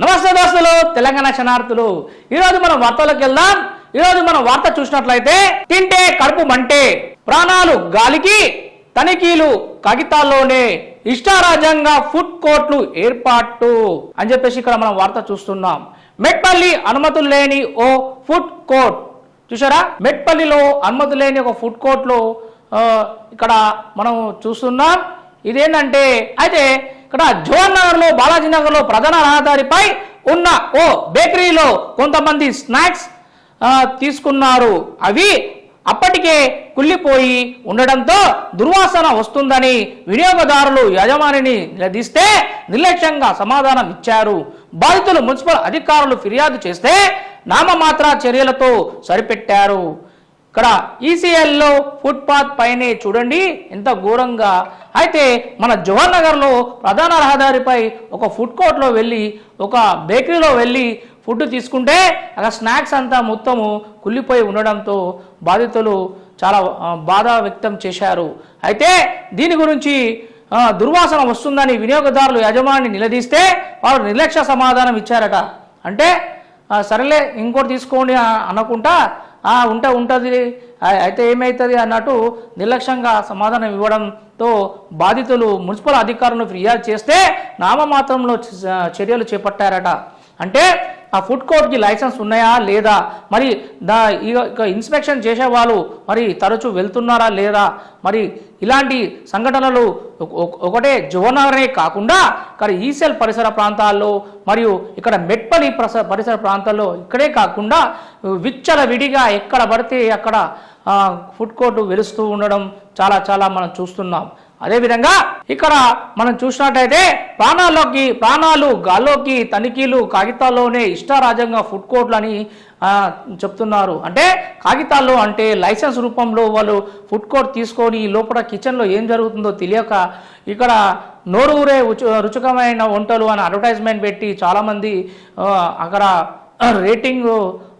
నమస్తే దోస్తులు, తెలంగాణ శనార్థులు. ఈరోజు మనం వార్తలకు వెళ్దాం. ఈరోజు మనం వార్త చూసినట్లయితే తింటే కడుపు మంటే, ప్రాణాలు గాలికి, తనిఖీలు కాగితాల్లోనే, ఇష్టారాజ్యంగా ఫుడ్ కోర్టులు ఏర్పాటు అని చెప్పేసి ఇక్కడ మనం వార్త చూస్తున్నాం. మెట్పల్లి అనుమతులు లేని ఓ ఫుడ్ కోర్ట్ చూసారా. మెట్పల్లిలో అనుమతులు లేని ఒక ఫుడ్ కోర్టులో ఇక్కడ మనం చూస్తున్నాం. ఇదేంటంటే అయితే ఇక్కడ జవహర్ నగర్లో, బాలాజీ నగర్లో ప్రధాన రహదారిపై ఉన్న ఓ బేకరీలో కొంతమంది స్నాక్స్ తీసుకున్నారు. అవి అప్పటికే కుళ్ళిపోయి ఉండడంతో దుర్వాసన వస్తుందని వినియోగదారులు యజమానిని నిలదీస్తే నిర్లక్ష్యంగా సమాధానం ఇచ్చారు. బాధితులు మున్సిపల్ అధికారులు ఫిర్యాదు చేస్తే నామమాత్ర చర్యలతో సరిపెట్టారు. ఇక్కడ ఈసీఎల్లో ఫుట్పాత్ పైనే చూడండి ఎంత ఘోరంగా. అయితే మన జవహర్ నగర్లో ప్రధాన రహదారిపై ఒక ఫుడ్ కోర్ట్లో వెళ్ళి, ఒక బేకరీలో వెళ్ళి ఫుడ్ తీసుకుంటే అక్కడ స్నాక్స్ అంతా మొత్తము కుళ్ళిపోయి ఉండడంతో బాధితులు చాలా బాధ వ్యక్తం చేశారు. అయితే దీని గురించి దుర్వాసన వస్తుందని వినియోగదారులు యజమాని నిలదీస్తే వారు నిర్లక్ష్య సమాధానం ఇచ్చారట. అంటే సరేలే ఇంకోటి తీసుకోండి అనకుండా ఉంటుంది అయితే ఏమవుతుంది అన్నట్టు నిర్లక్ష్యంగా సమాధానం ఇవ్వడంతో బాధితులు మున్సిపల్ అధికారులను ఫిర్యాదు చేస్తే నామమాత్రంలో చర్యలు చేపట్టారట. అంటే ఆ ఫుడ్ కోర్ట్కి లైసెన్స్ ఉన్నాయా లేదా, మరి ఇన్స్పెక్షన్ చేసే వాళ్ళు మరి తరచూ వెళ్తున్నారా లేదా, మరి ఇలాంటి సంఘటనలు ఒకటే జవహర్ నగరే కాకుండా ఇక్కడ ఈసెల్ పరిసర ప్రాంతాల్లో మరియు ఇక్కడ మెట్పల్లి పరిసర ప్రాంతాల్లో ఇక్కడే కాకుండా విచ్చలవిడిగా ఎక్కడ పడితే అక్కడ ఫుడ్ కోర్టు వెలుస్తూ ఉండడం చాలా మనం చూస్తున్నాం. అదేవిధంగా ఇక్కడ మనం చూసినట్టయితే ప్రాణాలు గాల్లోకి, తనిఖీలు కాగితాల్లోనే, ఇష్టారాజ్యంగా ఫుడ్ కోర్టులు అని చెప్తున్నారు. అంటే కాగితాల్లో అంటే లైసెన్స్ రూపంలో వాళ్ళు ఫుడ్ కోర్ట్ తీసుకొని లోపల కిచెన్లో ఏం జరుగుతుందో తెలియక ఇక్కడ నోరూరే రుచికరమైన వంటలు అని అడ్వర్టైజ్మెంట్ పెట్టి చాలామంది అక్కడ రేటింగ్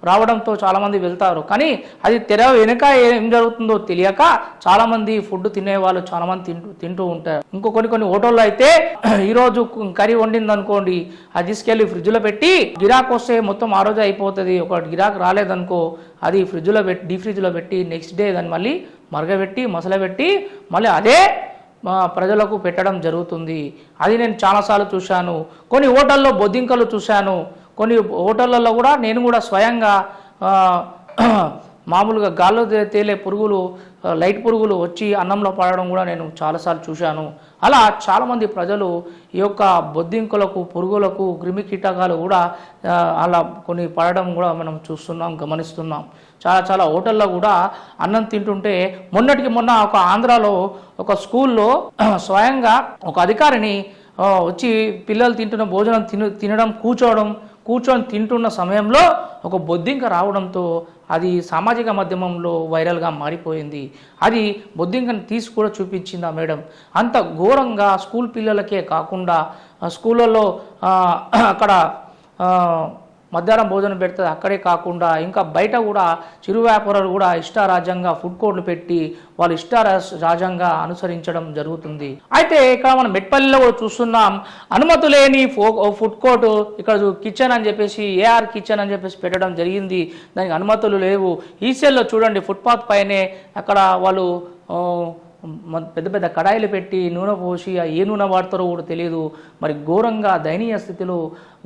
రావడంతో చాలామంది వెళ్తారు. కానీ అది తెర వెనుక ఏం జరుగుతుందో తెలియక చాలామంది ఫుడ్ తినేవాళ్ళు చాలామంది తింటూ ఉంటారు. ఇంకో కొన్ని హోటల్లో అయితే ఈరోజు కర్రీ వండింది అనుకోండి, అది తీసుకెళ్ళి ఫ్రిడ్జ్లో పెట్టి గిరాక్ వస్తే మొత్తం ఆ రోజు అయిపోతుంది. ఒక గిరాక్ రాలేదనుకో అది ఫ్రిడ్జ్లో పెట్టి డీ ఫ్రిడ్జ్లో పెట్టి నెక్స్ట్ డే దాన్ని మళ్ళీ మరగబెట్టి మసలబెట్టి మళ్ళీ అదే ప్రజలకు పెట్టడం జరుగుతుంది. అది నేను చాలాసార్లు చూశాను. కొన్ని హోటల్లో బొద్దింకలు చూశాను. కొన్ని హోటళ్ళల్లో కూడా నేను కూడా స్వయంగా మామూలుగా గాల్లో తేలే పురుగులు, లైట్ పురుగులు వచ్చి అన్నంలో పడడం కూడా నేను చాలాసార్లు చూశాను. అలా చాలామంది ప్రజలు ఈ యొక్క బొద్దింకులకు, పురుగులకు, క్రిమి కీటకాలు కూడా అలా కొన్ని పడడం కూడా మనం చూస్తున్నాం, గమనిస్తున్నాం. చాలా హోటల్లో కూడా అన్నం తింటుంటే మొన్నటికి మొన్న ఒక ఆంధ్రాలో ఒక స్కూల్లో స్వయంగా ఒక అధికారిని వచ్చి పిల్లలు తింటున్న భోజనం తినడం కూర్చొని తింటున్న సమయంలో ఒక బొద్దింక రావడంతో అది సామాజిక మాధ్యమంలో వైరల్గా మారిపోయింది. అది బొద్దింకను తీసి కూడా చూపించింది ఆ మేడం. అంత ఘోరంగా స్కూల్ పిల్లలకే కాకుండా స్కూళ్ళల్లో అక్కడ మధ్యాహ్నం భోజనం పెడుతుంది అక్కడే కాకుండా ఇంకా బయట కూడా చిరు వ్యాపారులు కూడా ఇష్టారాజ్యంగా ఫుడ్ కోర్టులు పెట్టి వాళ్ళు ఇష్టారాజ్యంగా అనుసరించడం జరుగుతుంది. అయితే ఇక్కడ మనం మెట్పల్లిలో కూడా చూస్తున్నాం. అనుమతి లేని ఫుడ్ కోర్టు ఇక్కడ కిచెన్ అని చెప్పేసి ఏఆర్ కిచెన్ అని చెప్పేసి పెట్టడం జరిగింది. దానికి అనుమతులు లేవు. ఈసెల్లో చూడండి ఫుట్పాత్ పైనే అక్కడ వాళ్ళు పెద్ద కడాయిలు పెట్టి నూనె పోసి ఏ నూనె వాడతారో కూడా తెలియదు. మరి ఘోరంగా దయనీయ స్థితిలో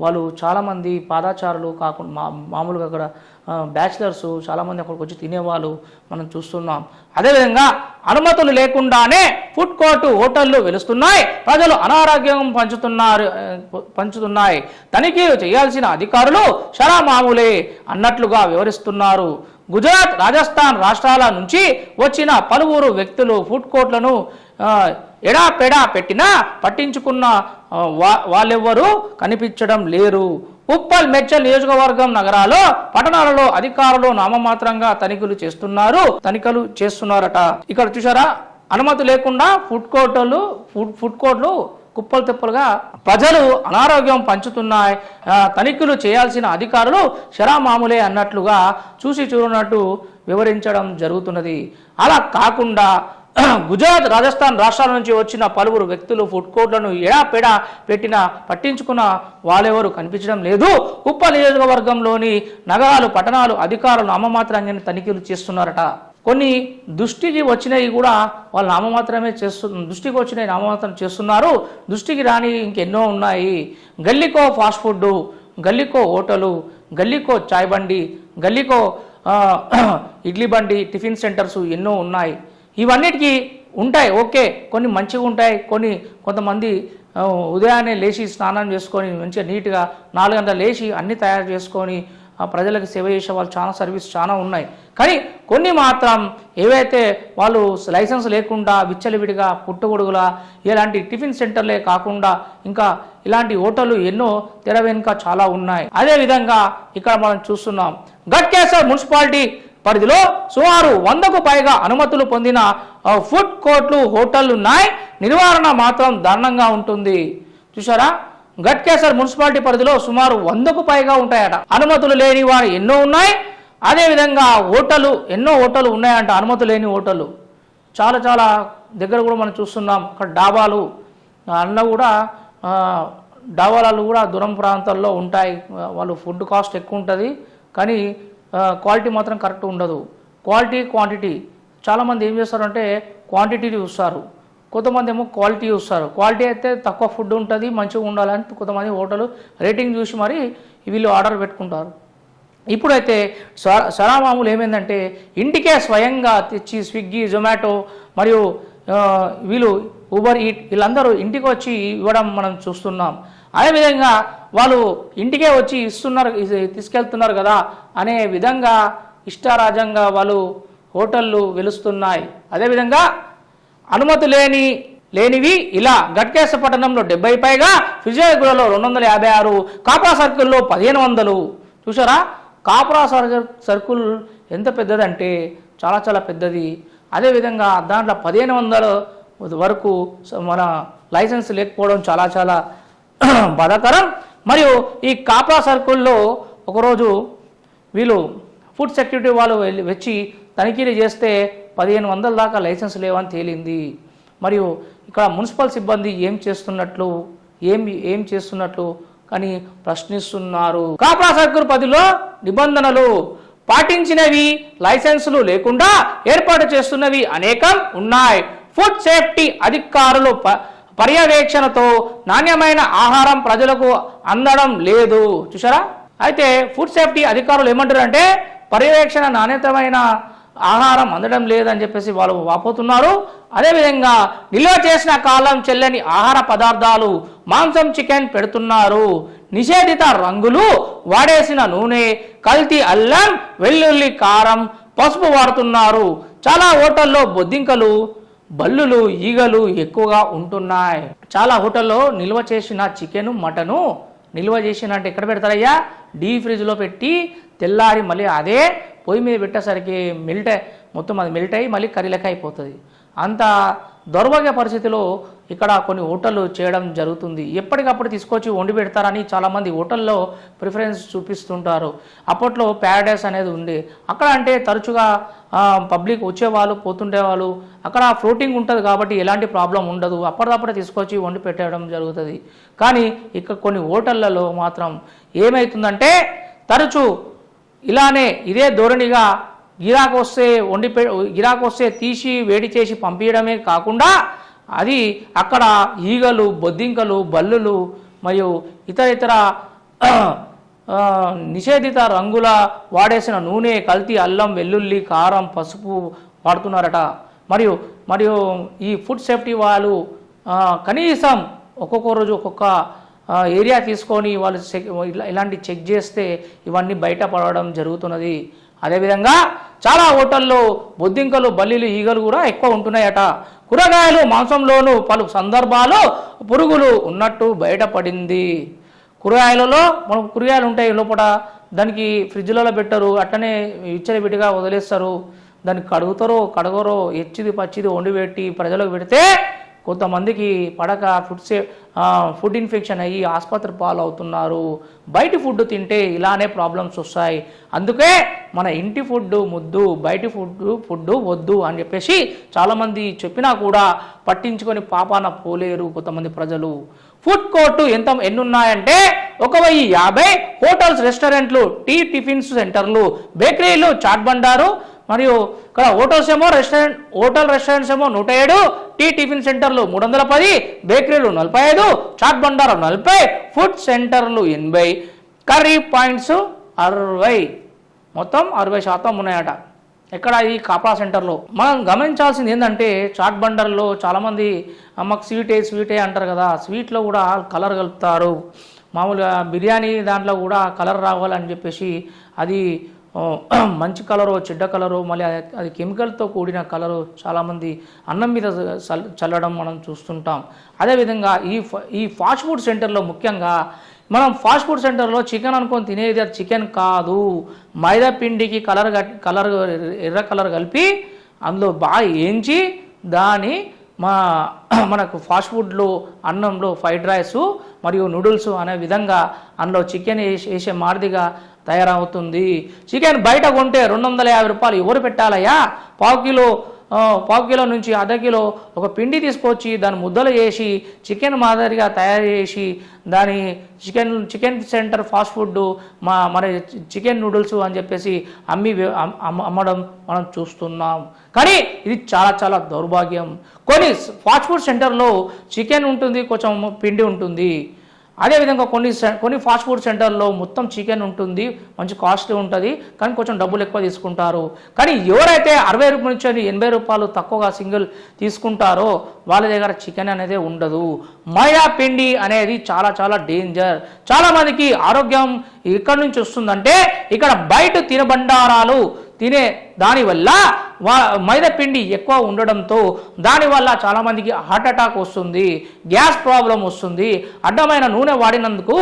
వాళ్ళు చాలామంది పాదాచారులు కాకుండా మామూలుగా అక్కడ బ్యాచిలర్స్ చాలామంది అక్కడికి వచ్చి తినేవాళ్ళు మనం చూస్తున్నాం. అదేవిధంగా అనుమతులు లేకుండానే ఫుడ్ కోర్టు హోటళ్లు వెలుస్తున్నాయి, ప్రజలు అనారోగ్యం పంచుతున్నాయి, తనిఖీలు చేయాల్సిన అధికారులు మామూలే అన్నట్లుగా వివరిస్తున్నారు. గుజరాత్, రాజస్థాన్ రాష్ట్రాల నుంచి వచ్చిన పలువురు వ్యక్తులు ఫుడ్ కోర్టులను ఎడాపెడా పెట్టినా పట్టించుకున్న వాళ్ళెవ్వరూ కనిపించడం లేరు. ఉప్పల్, మేడ్చల్ నియోజకవర్గం నగరాల్లో, పట్టణాలలో అధికారులు నామమాత్రంగా తనిఖీలు చేస్తున్నారట. ఇక్కడ చూసారా, అనుమతి లేకుండా ఫుడ్ కోర్టులు కుప్పలు తెప్పలుగా ప్రజలు అనారోగ్యం పంచుతున్నాయి, తనిఖీలు చేయాల్సిన అధికారులు మామూలే అన్నట్లుగా చూడనట్టు వివరించడం జరుగుతున్నది. అలా కాకుండా గుజరాత్, రాజస్థాన్ రాష్ట్రాల నుంచి వచ్చిన పలువురు వ్యక్తులు ఫుడ్ కోర్టులను ఎడాపెడా పెట్టినా పట్టించుకున్న వాళ్ళెవరూ కనిపించడం లేదు. కుప్ప నియోజకవర్గంలోని నగరాలు, పట్టణాలు అధికారులు నామమాత్రంగానే తనిఖీలు చేస్తున్నారట. కొన్ని దృష్టికి వచ్చినవి కూడా వాళ్ళు నామమాత్రమే దృష్టికి వచ్చినవి నామమాత్రం చేస్తున్నారు. దృష్టికి రాని ఇంకెన్నో ఉన్నాయి. గల్లీకో ఫాస్ట్ ఫుడ్, గల్లీకో హోటలు, గల్లీకో చాయ్ బండి, గల్లీకో ఇడ్లీ బండి, టిఫిన్ సెంటర్స్ ఎన్నో ఉన్నాయి. ఇవన్నిటికీ ఉంటాయి, ఓకే, కొన్ని మంచిగా ఉంటాయి. కొంతమంది ఉదయాన్నే లేచి స్నానం చేసుకొని మంచిగా నీట్గా 4 గంటలు లేచి అన్నీ తయారు చేసుకొని ప్రజలకు సేవ చేసే వాళ్ళు చాలా సర్వీస్ చాలా ఉన్నాయి. కానీ కొన్ని మాత్రం ఏవైతే వాళ్ళు లైసెన్స్ లేకుండా విచ్చలవిడిగా పుట్టగొడుగులా ఇలాంటి టిఫిన్ సెంటర్లే కాకుండా ఇంకా ఇలాంటి హోటళ్ళు ఎన్నో తెర వెనుక చాలా ఉన్నాయి. అదేవిధంగా ఇక్కడ మనం చూస్తున్నాం గట్కేసర్ మున్సిపాలిటీ పరిధిలో సుమారు 100కు పైగా అనుమతులు పొందిన ఫుడ్ కోర్టులు, హోటళ్లు ఉన్నాయి. నిర్వహణ మాత్రం దారుణంగా ఉంటుంది. చూసారా, గట్కేసర్ మున్సిపాలిటీ పరిధిలో సుమారు 100కు పైగా ఉంటాయట. అనుమతులు లేని వారు ఎన్నో ఉన్నాయి. అదేవిధంగా ఎన్నో హోటళ్ళు ఉన్నాయంట, అనుమతులు లేని హోటళ్ళు చాలా చాలా దగ్గర కూడా మనం చూస్తున్నాం. అక్కడ డాబాలు కూడా డాబాలు కూడా దూరం ప్రాంతాల్లో ఉంటాయి. వాళ్ళు ఫుడ్ కాస్ట్ ఎక్కువ ఉంటుంది, కానీ క్వాలిటీ మాత్రం కరెక్ట్ ఉండదు. క్వాంటిటీ చాలామంది ఏం చేస్తారంటే క్వాంటిటీ చూస్తారు, కొంతమంది ఏమో క్వాలిటీ చూస్తారు. క్వాలిటీ అయితే తక్కువ ఫుడ్ ఉంటుంది, మంచిగా ఉండాలని కొంతమంది హోటల్ రేటింగ్ చూసి మరి వీళ్ళు ఆర్డర్ పెట్టుకుంటారు. ఇప్పుడైతే సరామామూలు ఏమైందంటే ఇంటికే స్వయంగా తెచ్చి స్విగ్గీ, జొమాటో మరియు వీళ్ళు ఊబర్ ఈట్ వీళ్ళందరూ ఇంటికి వచ్చి ఇవ్వడం మనం చూస్తున్నాం. అదేవిధంగా వాళ్ళు ఇంటికే వచ్చి తీసుకెళ్తున్నారు కదా అనే విధంగా ఇష్టారాజ్యంగా వాళ్ళు హోటళ్ళు వెలుస్తున్నాయి. అదేవిధంగా అనుమతి లేనివి ఇలా గట్కేస పట్టణంలో 70 పైగా, విజయగూడలో 256, కాపరా సర్కిల్లో 1500. చూసారా, కాపరా సర్కిల్ ఎంత పెద్దదంటే చాలా చాలా పెద్దది. అదేవిధంగా దాంట్లో 1500 వరకు మన లైసెన్స్ లేకపోవడం చాలా చాలా బాధాకరం. మరియు ఈ కాపరా సర్కిల్లో ఒకరోజు వీళ్ళు ఫుడ్ సెక్యూరిటీ వాళ్ళు వచ్చి తనిఖీలు చేస్తే 1500 దాకా లైసెన్స్ లేవని తేలింది. మరియు ఇక్కడ మున్సిపల్ సిబ్బంది ఏం చేస్తున్నట్లు కానీ ప్రశ్నిస్తున్నారు. కాపరా సర్కిల్ పరిధిలో నిబంధనలు పాటించినవి, లైసెన్సులు లేకుండా ఏర్పాటు చేస్తున్నవి అనేకం ఉన్నాయి. ఫుడ్ సేఫ్టీ అధికారులు పర్యవేక్షణతో నాణ్యమైన ఆహారం ప్రజలకు అందడం లేదు. చూసారా, అయితే ఫుడ్ సేఫ్టీ అధికారులు ఏమంటారు అంటే పర్యవేక్షణ నాణ్యతమైన ఆహారం అందడం లేదని చెప్పేసి వాళ్ళు వాపోతున్నారు. అదేవిధంగా నిల్వ చేసిన కాలం చెల్లని ఆహార పదార్థాలు, మాంసం, చికెన్ పెడుతున్నారు. నిషేధిత రంగులు, వాడేసిన నూనె, కల్తీ అల్లం, వెల్లుల్లి, కారం, పసుపు వాడుతున్నారు. చాలా హోటల్లో బొద్దింకలు, బల్లులు, ఈగలు ఎక్కువగా ఉంటున్నాయి. చాలా హోటల్లో నిల్వ చేసిన చికెను, మటను నిల్వ చేసిన అంటే ఎక్కడ పెడతారయ్యా, డీప్ ఫ్రిడ్జ్లో పెట్టి తెల్లారి మళ్ళీ అదే పొయ్యి మీద పెట్టేసరికి మొత్తం అది మెల్ట్ అయ్యి మళ్ళీ కర్రీ లెక్క అయిపోతుంది. అంత దౌర్భాగ్య పరిస్థితిలో ఇక్కడ కొన్ని హోటళ్ళు చేయడం జరుగుతుంది. ఎప్పటికప్పుడు తీసుకొచ్చి వండి పెడతారని చాలామంది హోటల్లో ప్రిఫరెన్స్ చూపిస్తుంటారు. అప్పట్లో ప్యారడైస్ అనేది ఉంది. అక్కడ అంటే తరచుగా పబ్లిక్ వచ్చేవాళ్ళు, పోతుండేవాళ్ళు. అక్కడ ఫ్లోటింగ్ ఉంటుంది కాబట్టి ఎలాంటి ప్రాబ్లం ఉండదు. అప్పటికప్పుడే తీసుకొచ్చి వండి పెట్టడం జరుగుతుంది. కానీ ఇక్కడ కొన్ని హోటళ్లలో మాత్రం ఏమవుతుందంటే తరచూ ఇలానే ఇదే ధోరణిగా గిరాకు వస్తే తీసి వేడి చేసి పంపించడమే కాకుండా అది అక్కడ ఈగలు, బొద్దింకలు, బల్లులు మరియు ఇతర నిషేధిత రంగుల వాడేసిన నూనె, కల్తీ అల్లం, వెల్లుల్లి, కారం, పసుపు వాడుతున్నారట. మరియు ఈ ఫుడ్ సేఫ్టీ వాళ్ళు కనీసం ఒక్కొక్క రోజు ఒక్కొక్క ఏరియా తీసుకొని వాళ్ళు ఇలాంటి చెక్ చేస్తే ఇవన్నీ బయటపడడం జరుగుతున్నది. అదేవిధంగా చాలా హోటల్లో బొద్దింకలు, బల్లీలు, ఈగలు కూడా ఎక్కువ ఉంటున్నాయట. కూరగాయలు, మాంసంలోనూ పలు సందర్భాలు పురుగులు ఉన్నట్టు బయటపడింది. కూరగాయలలో మనకు కూరగాయలు ఉంటాయి, లోపల దానికి ఫ్రిడ్జ్లలో పెట్టరు, అట్టనే విచ్చలవిడిగా వదిలేస్తారు. దాన్ని కడగరో ఎచ్చిది పచ్చిది వండి పెట్టి ప్రజలకు పెడితే కొంతమందికి పడక ఫుడ్ ఇన్ఫెక్షన్ అయ్యి ఆసుపత్రి పాలు అవుతున్నారు. బయట ఫుడ్ తింటే ఇలానే ప్రాబ్లమ్స్ వస్తాయి. అందుకే మన ఇంటి ఫుడ్ ముద్దు, బయట ఫుడ్ వద్దు అని చెప్పేసి చాలామంది చెప్పినా కూడా పట్టించుకొని పాపాన పోలేరు కొంతమంది ప్రజలు. ఫుడ్ కోర్టు ఎన్ని ఉన్నాయంటే 1050 హోటల్స్, రెస్టారెంట్లు, టిఫిన్స్ సెంటర్లు, బేకరీలు, చాట్ బండారు, మరియు ఇక్కడ రెస్టారెంట్స్ ఏమో 107, టిఫిన్ సెంటర్లు 310, బేకరీలు 45, చాట్ బండారు 40, ఫుడ్ సెంటర్లు 80, కర్రీ పాయింట్స్ 60, మొత్తం 60% ఉన్నాయట. ఎక్కడ? ఈ కాపా సెంటర్లో. మనం గమనించాల్సింది ఏంటంటే చాట్ బండర్లో చాలామంది మాకు స్వీటే అంటారు కదా, స్వీట్లో కూడా కలర్ కలుపుతారు. మామూలుగా బిర్యానీ దాంట్లో కూడా కలర్ రావాలని చెప్పేసి అది మంచి కలరు, చెడ్డ కలరు, మళ్ళీ అది కెమికల్తో కూడిన కలరు చాలామంది అన్నం మీద చల్లడం మనం చూస్తుంటాం. అదేవిధంగా ఈ ఫాస్ట్ ఫుడ్ సెంటర్లో ముఖ్యంగా మనం ఫాస్ట్ ఫుడ్ సెంటర్లో చికెన్ అనుకొని తినేది అది చికెన్ కాదు. మైదా పిండికి ఎర్ర కలర్ కలిపి అందులో బాగా వేయించి దాని మనకు ఫాస్ట్ ఫుడ్లో అన్నంలో ఫ్రైడ్ రైస్ మరియు నూడిల్స్ అనే విధంగా అందులో చికెన్ వేసే మాదిరిగా తయారవుతుంది. చికెన్ బయట కొంటే 250 రూపాయలు ఎవరు పెట్టాలయ్యా? పావు కిలో నుంచి అర్ధ కిలో ఒక పిండి తీసుకొచ్చి దాని ముద్దలు చేసి చికెన్ మాదిరిగా తయారు చేసి దాని చికెన్ సెంటర్ ఫాస్ట్ ఫుడ్ మరి చికెన్ నూడిల్స్ అని చెప్పేసి అమ్మడం మనం చూస్తున్నాం. కానీ ఇది చాలా చాలా దౌర్భాగ్యం. ఫాస్ట్ ఫుడ్ సెంటర్లో చికెన్ ఉంటుంది, కొంచెం పిండి ఉంటుంది. అదేవిధంగా కొన్ని ఫాస్ట్ ఫుడ్ సెంటర్లో మొత్తం చికెన్ ఉంటుంది, మంచి కాస్ట్లీ ఉంటుంది, కానీ కొంచెం డబ్బులు ఎక్కువ తీసుకుంటారు. కానీ ఎవరైతే 60 రూపాయల నుంచి 80 రూపాయలు తక్కువగా సింగిల్ తీసుకుంటారో వాళ్ళ దగ్గర చికెన్ అనేది ఉండదు. మైదా పిండి అనేది చాలా చాలా డేంజర్. చాలామందికి ఆరోగ్యం ఎక్కడి నుంచి వస్తుందంటే ఇక్కడ బయట తినబండారాలు తినే దానివల్ల మైదా పిండి ఎక్కువ ఉండడంతో దానివల్ల చాలామందికి హార్ట్ అటాక్ వస్తుంది, గ్యాస్ ప్రాబ్లం వస్తుంది. అడ్డమైన నూనె వాడినందుకు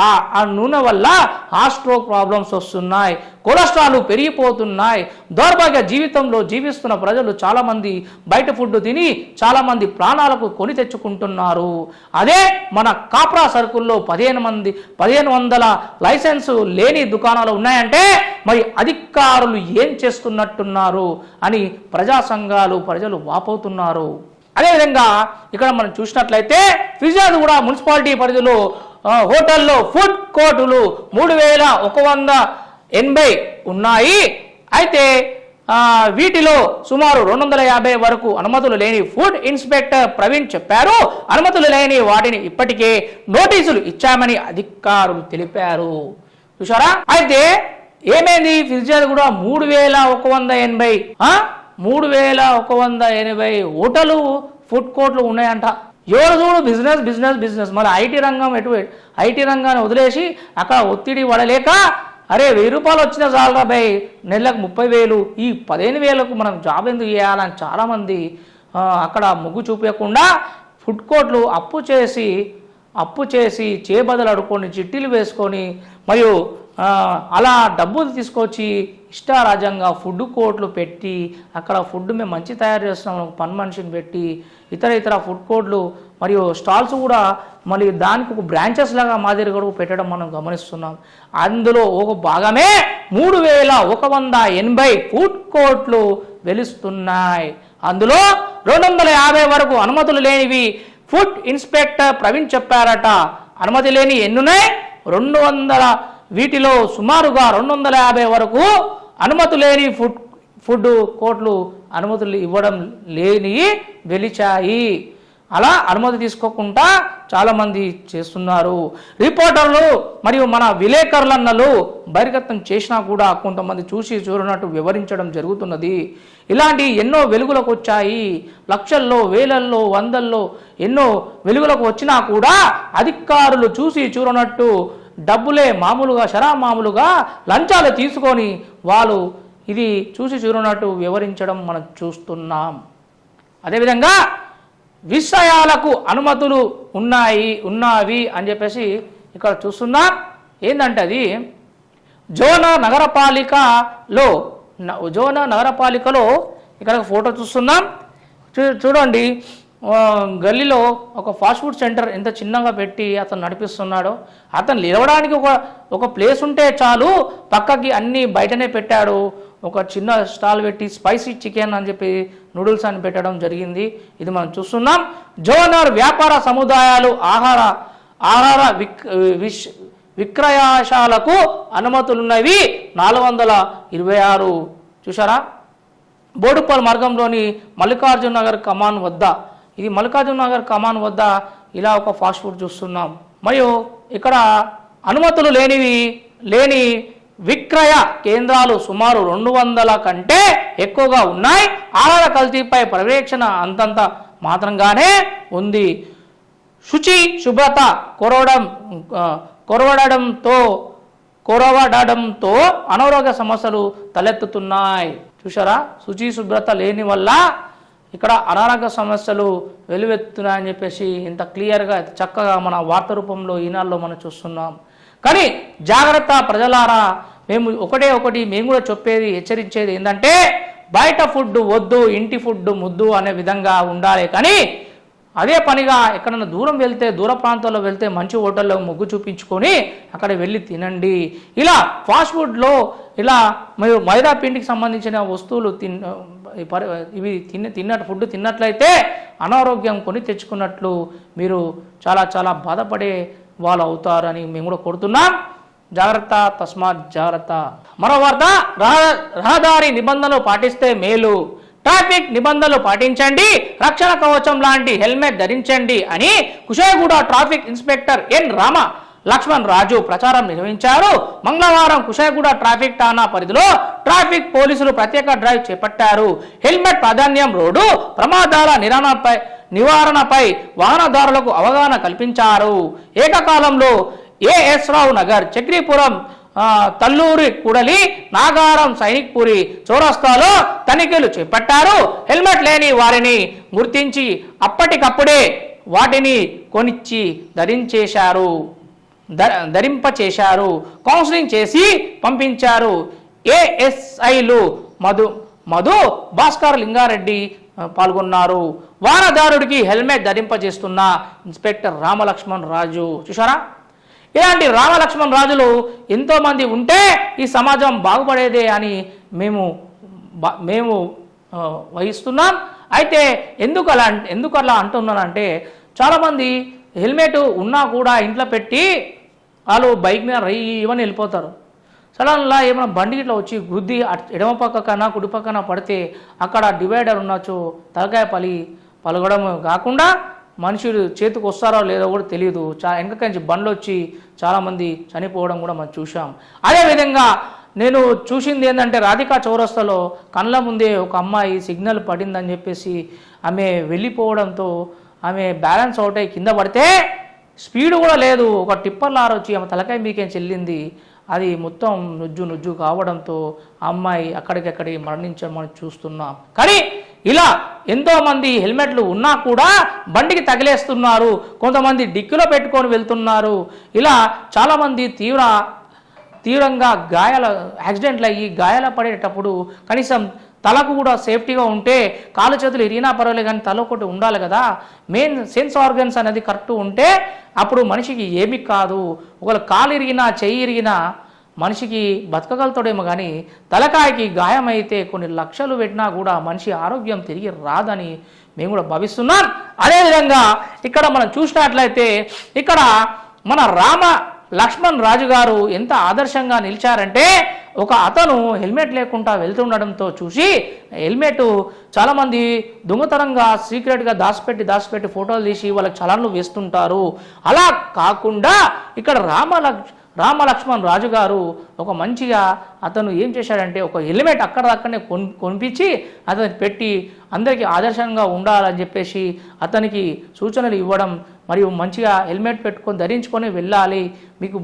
ఆ నూనె వల్ల హార్ట్ స్ట్రోక్ ప్రాబ్లమ్స్ వస్తున్నాయి, కొలెస్ట్రాల్ పెరిగిపోతున్నాయి. దౌర్భాగ్య జీవితంలో జీవిస్తున్న ప్రజలు చాలామంది బయట ఫుడ్ తిని చాలామంది ప్రాణాలకు కొని తెచ్చుకుంటున్నారు. అదే మన కాప్రా సర్కిల్లో 1500 లైసెన్సు లేని దుకాణాలు ఉన్నాయంటే మరి అధికారులు ఏం చేస్తున్నట్టున్నారు అని ప్రజా సంఘాలు ప్రజలు వాపోతున్నారు. అదేవిధంగా ఇక్కడ మనం చూసినట్లయితే ఫిర్యాదుగూడ మున్సిపాలిటీ పరిధిలో హోటల్లో ఫుడ్ కోర్టులు 3180 ఉన్నాయి. అయితే వీటిలో సుమారు 250 వరకు అనుమతులు లేని ఫుడ్ ఇన్స్పెక్టర్ ప్రవీణ్ చెప్పారు. అనుమతులు లేని వాటిని ఇప్పటికే నోటీసులు ఇచ్చామని అధికారులు తెలిపారు. చూసారా? అయితే ఏమైంది? ఫిర్యాదుగూడ 3180 హోటలు ఫుడ్ కోర్టులు ఉన్నాయంట. ఎవరు చూడు బిజినెస్ మళ్ళీ ఐటీ రంగాన్ని వదిలేసి అక్కడ ఒత్తిడి పడలేక అరే 1000 రూపాయలు వచ్చినా చాలరా భయ్, నెలకు 30,000, ఈ 15,000కు మనం జాబ్ ఎందుకు చేయాలని చాలామంది అక్కడ మొగ్గు చూపించకుండా ఫుడ్ కోర్టులు అప్పు చేసి చేబదలు అడుక్కొని చిట్టీలు వేసుకొని మరియు అలా డబ్బులు తీసుకొచ్చి ఇష్టారాజ్యంగా ఫుడ్ కోర్టులు పెట్టి అక్కడ ఫుడ్ మేము మంచి తయారు చేస్తున్నాం పని మనిషిని పెట్టి ఇతర ఫుడ్ కోర్టులు మరియు స్టాల్స్ కూడా మళ్ళీ దానికి ఒక బ్రాంచెస్ లాగా మాదిరి కూడా పెట్టడం మనం గమనిస్తున్నాం. అందులో ఒక భాగమే 3180 ఫుడ్ కోర్టులు వెలుస్తున్నాయి. అందులో 250 వరకు అనుమతులు లేనివి ఫుడ్ ఇన్స్పెక్టర్ ప్రవీణ్ చెప్పారట. అనుమతి లేని ఎన్నున్నాయి? 200. వీటిలో సుమారుగా 250 వరకు అనుమతి లేని ఫుడ్ కోర్టులు అనుమతులు ఇవ్వడం లేని వెలిచాయి. అలా అనుమతి తీసుకోకుండా చాలామంది చేస్తున్నారు. రిపోర్టర్లు మరియు మన విలేకరులన్నలు బహిర్గతం చేసినా కూడా కొంతమంది చూడనట్టు వివరించడం జరుగుతున్నది. ఇలాంటి ఎన్నో వెలుగులకు వచ్చాయి. లక్షల్లో, వేలల్లో, వందల్లో ఎన్నో వెలుగులకు వచ్చినా కూడా అధికారులు చూడనట్టు డబ్బులే మామూలుగా లంచాలు తీసుకొని వాళ్ళు ఇది చూడనట్టు వివరించడం మనం చూస్తున్నాం. అదేవిధంగా విషయాలకు అనుమతులు ఉన్నవి అని చెప్పేసి ఇక్కడ చూస్తున్నాం. ఏంటంటే అది జోన నగరపాలికలో ఇక్కడ ఫోటో చూస్తున్నాం. చూడండి, గల్లీలో ఒక ఫాస్ట్ ఫుడ్ సెంటర్ ఎంత చిన్నగా పెట్టి అతను నడిపిస్తున్నాడో, అతను లేవడానికి ఒక ప్లేస్ ఉంటే చాలు, పక్కకి అన్నీ బయటనే పెట్టాడు. ఒక చిన్న స్టాల్ పెట్టి స్పైసీ చికెన్ అని చెప్పి నూడిల్స్ అని పెట్టడం జరిగింది. ఇది మనం చూస్తున్నాం. జోనర్ వ్యాపార సముదాయాలు ఆహార విక్రయశాలకు అనుమతులున్నవి 426. చూసారా, బోడుప్పల్ మార్గంలోని మల్లికార్జున నగర్ కమాన్ వద్ద, ఇది మల్లికార్జున నగర్ కమాన్ వద్ద ఇలా ఒక ఫాస్ట్ ఫుడ్ చూస్తున్నాం. మరియు ఇక్కడ అనుమతులు లేని విక్రయ కేంద్రాలు సుమారు 200 కంటే ఎక్కువగా ఉన్నాయి. ఆహార కల్తీపై పర్యవేక్షణ అంతంత మాత్రంగానే ఉంది. శుచి శుభ్రత కొరవడడంతో అనారోగ్య సమస్యలు తలెత్తుతున్నాయి. చూసారా, శుచి శుభ్రత లేని వల్ల ఇక్కడ అనారోగ్య సమస్యలు వెలువెత్తున్నాయని చెప్పేసి ఇంత క్లియర్గా చక్కగా మన వార్త రూపంలో ఈనాడులో మనం చూస్తున్నాం. కానీ జాగ్రత్త ప్రజలారా, మేము మేము కూడా చెప్పేది హెచ్చరించేది ఏంటంటే, బయట ఫుడ్ వద్దు, ఇంటి ఫుడ్ ముద్దు అనే విధంగా ఉండాలి. కానీ అదే పనిగా ఎక్కడైనా దూర ప్రాంతాల్లో వెళ్తే మంచి హోటల్లో మొగ్గు చూపించుకొని అక్కడ వెళ్ళి తినండి. ఇలా ఫాస్ట్ ఫుడ్లో ఇలా మీరు మైదా పిండికి సంబంధించిన వస్తువులు ఇవి ఫుడ్ తిన్నట్లయితే అనారోగ్యం కొని తెచ్చుకున్నట్లు మీరు చాలా చాలా బాధపడే వాళ్ళు అవుతారని మేము కూడా కోరుతున్నాం. జాగ్రత్త, తస్మాత్ జాగ్రత్త. మరో వార్త, రహదారి నిబంధనలు పాటిస్తే మేలు, ట్రాఫిక్ నిబంధనలు పాటించండి, రక్షణ కవచం లాంటి హెల్మెట్ ధరించండి అని Kushaiguda traffic inspector N Rama Lakshman Raju ప్రచారం నిర్వహించారు. మంగళవారం కుషాయిగూడ ట్రాఫిక్ ఠాణా పరిధిలో ట్రాఫిక్ పోలీసులు ప్రత్యేక డ్రైవ్ చేపట్టారు. హెల్మెట్ ప్రాధాన్యం, రోడ్డు ప్రమాదాల నివారణపై వాహనదారులకు అవగాహన కల్పించారు. ఏకకాలంలో ఏఎస్ రావు నగర్, చక్రీపురం, తల్లూరి కూడలి, నాగారం, సైనిక్పురి చౌరస్తాలో తనిఖీలు చేపట్టారు. హెల్మెట్ లేని వారిని గుర్తించి అప్పటికప్పుడే వాటిని కొనిచ్చి ధరింపచేశారు. కౌన్సిలింగ్ చేసి పంపించారు. ఏఎస్ఐలు మధు భాస్కర్, లింగారెడ్డి పాల్గొన్నారు. వాహనదారుడికి హెల్మెట్ ధరింపజేస్తున్న ఇన్స్పెక్టర్ రామలక్ష్మణ్ రాజు. చూసారా, ఇలాంటి రామలక్ష్మణ్ రాజులు ఎంతోమంది ఉంటే ఈ సమాజం బాగుపడేదే అని మేము వహిస్తున్నాం. అయితే ఎందుకు అలా అంటున్నానంటే, చాలామంది హెల్మెట్ ఉన్నా కూడా ఇంట్లో పెట్టి వాళ్ళు బైక్ మీద ఇవన్నీ వెళ్ళిపోతారు. సడన్లా ఏమైనా బండి ఇట్లా వచ్చి గుద్ది ఎడమ పక్క కన్నా కుడి పక్కన పడితే అక్కడ డివైడర్ ఉండొచ్చు, తలకాయ పలగడం కాకుండా మనుషులు చేతికి వస్తారో లేదో కూడా తెలియదు. వెనక నుంచి బండ్లు వచ్చి చాలామంది చనిపోవడం కూడా మనం చూసాం. అదేవిధంగా నేను చూసింది ఏంటంటే, రాధికా చౌరస్తాలో కళ్ళ ముందే ఒక అమ్మాయి సిగ్నల్ పడిందని చెప్పేసి ఆమె వెళ్ళిపోవడంతో ఆమె బ్యాలెన్స్ అవుట్ అయ్యి కింద పడితే స్పీడ్ కూడా లేదు, ఒక టిప్పర్ లారీ వచ్చి ఆమె తలకాయ మీకేం చెల్లింది. అది మొత్తం నుజ్జు కావడంతో ఆ అమ్మాయి అక్కడికక్కడి మరణించడం మనం చూస్తున్నాం. కానీ ఇలా ఎంతోమంది హెల్మెట్లు ఉన్నా కూడా బండికి తగిలేస్తున్నారు, కొంతమంది డిక్కీలో పెట్టుకొని వెళ్తున్నారు. ఇలా చాలామంది తీవ్రంగా యాక్సిడెంట్లు అయ్యి గాయాల పడేటప్పుడు కనీసం తలకు కూడా సేఫ్టీగా ఉంటే, కాలు చేతులు ఇరిగినా పర్వాలేదు కానీ తల ఒకటి ఉండాలి కదా. మెయిన్ సెన్స్ ఆర్గన్స్ అనేది కరెక్ట్ ఉంటే అప్పుడు మనిషికి ఏమి కాదు. ఒకవేళ కాలు ఇరిగినా చెయ్యి ఇరిగినా మనిషికి బతకగలుగుతాడేమో కానీ తలకాయకి గాయమైతే కొన్ని లక్షలు పెట్టినా కూడా మనిషి ఆరోగ్యం తిరిగి రాదని మేము కూడా భావిస్తున్నాం. అదేవిధంగా ఇక్కడ మనం చూసినట్లయితే ఇక్కడ మన లక్ష్మణ్ రాజు గారు ఎంత ఆదర్శంగా నిలిచారంటే, ఒక అతను హెల్మెట్ లేకుండా వెళ్తుండడంతో చూసి హెల్మెట్ చాలామంది దొంగతనంగా సీక్రెట్గా దాచిపెట్టి ఫోటోలు తీసి వాళ్ళకి చలాన్లు వేస్తుంటారు. అలా కాకుండా ఇక్కడ రామలక్ష్మణ్ రాజు గారు ఒక మంచిగా అతను ఏం చేశాడంటే, ఒక హెల్మెట్ అక్కడనే కొనిపించి అతనికి పెట్టి అందరికీ ఆదర్శంగా ఉండాలని చెప్పేసి అతనికి సూచనలు ఇవ్వడం, మరియు మంచిగా హెల్మెట్ పెట్టుకొని ధరించుకొని వెళ్ళాలి, మీకు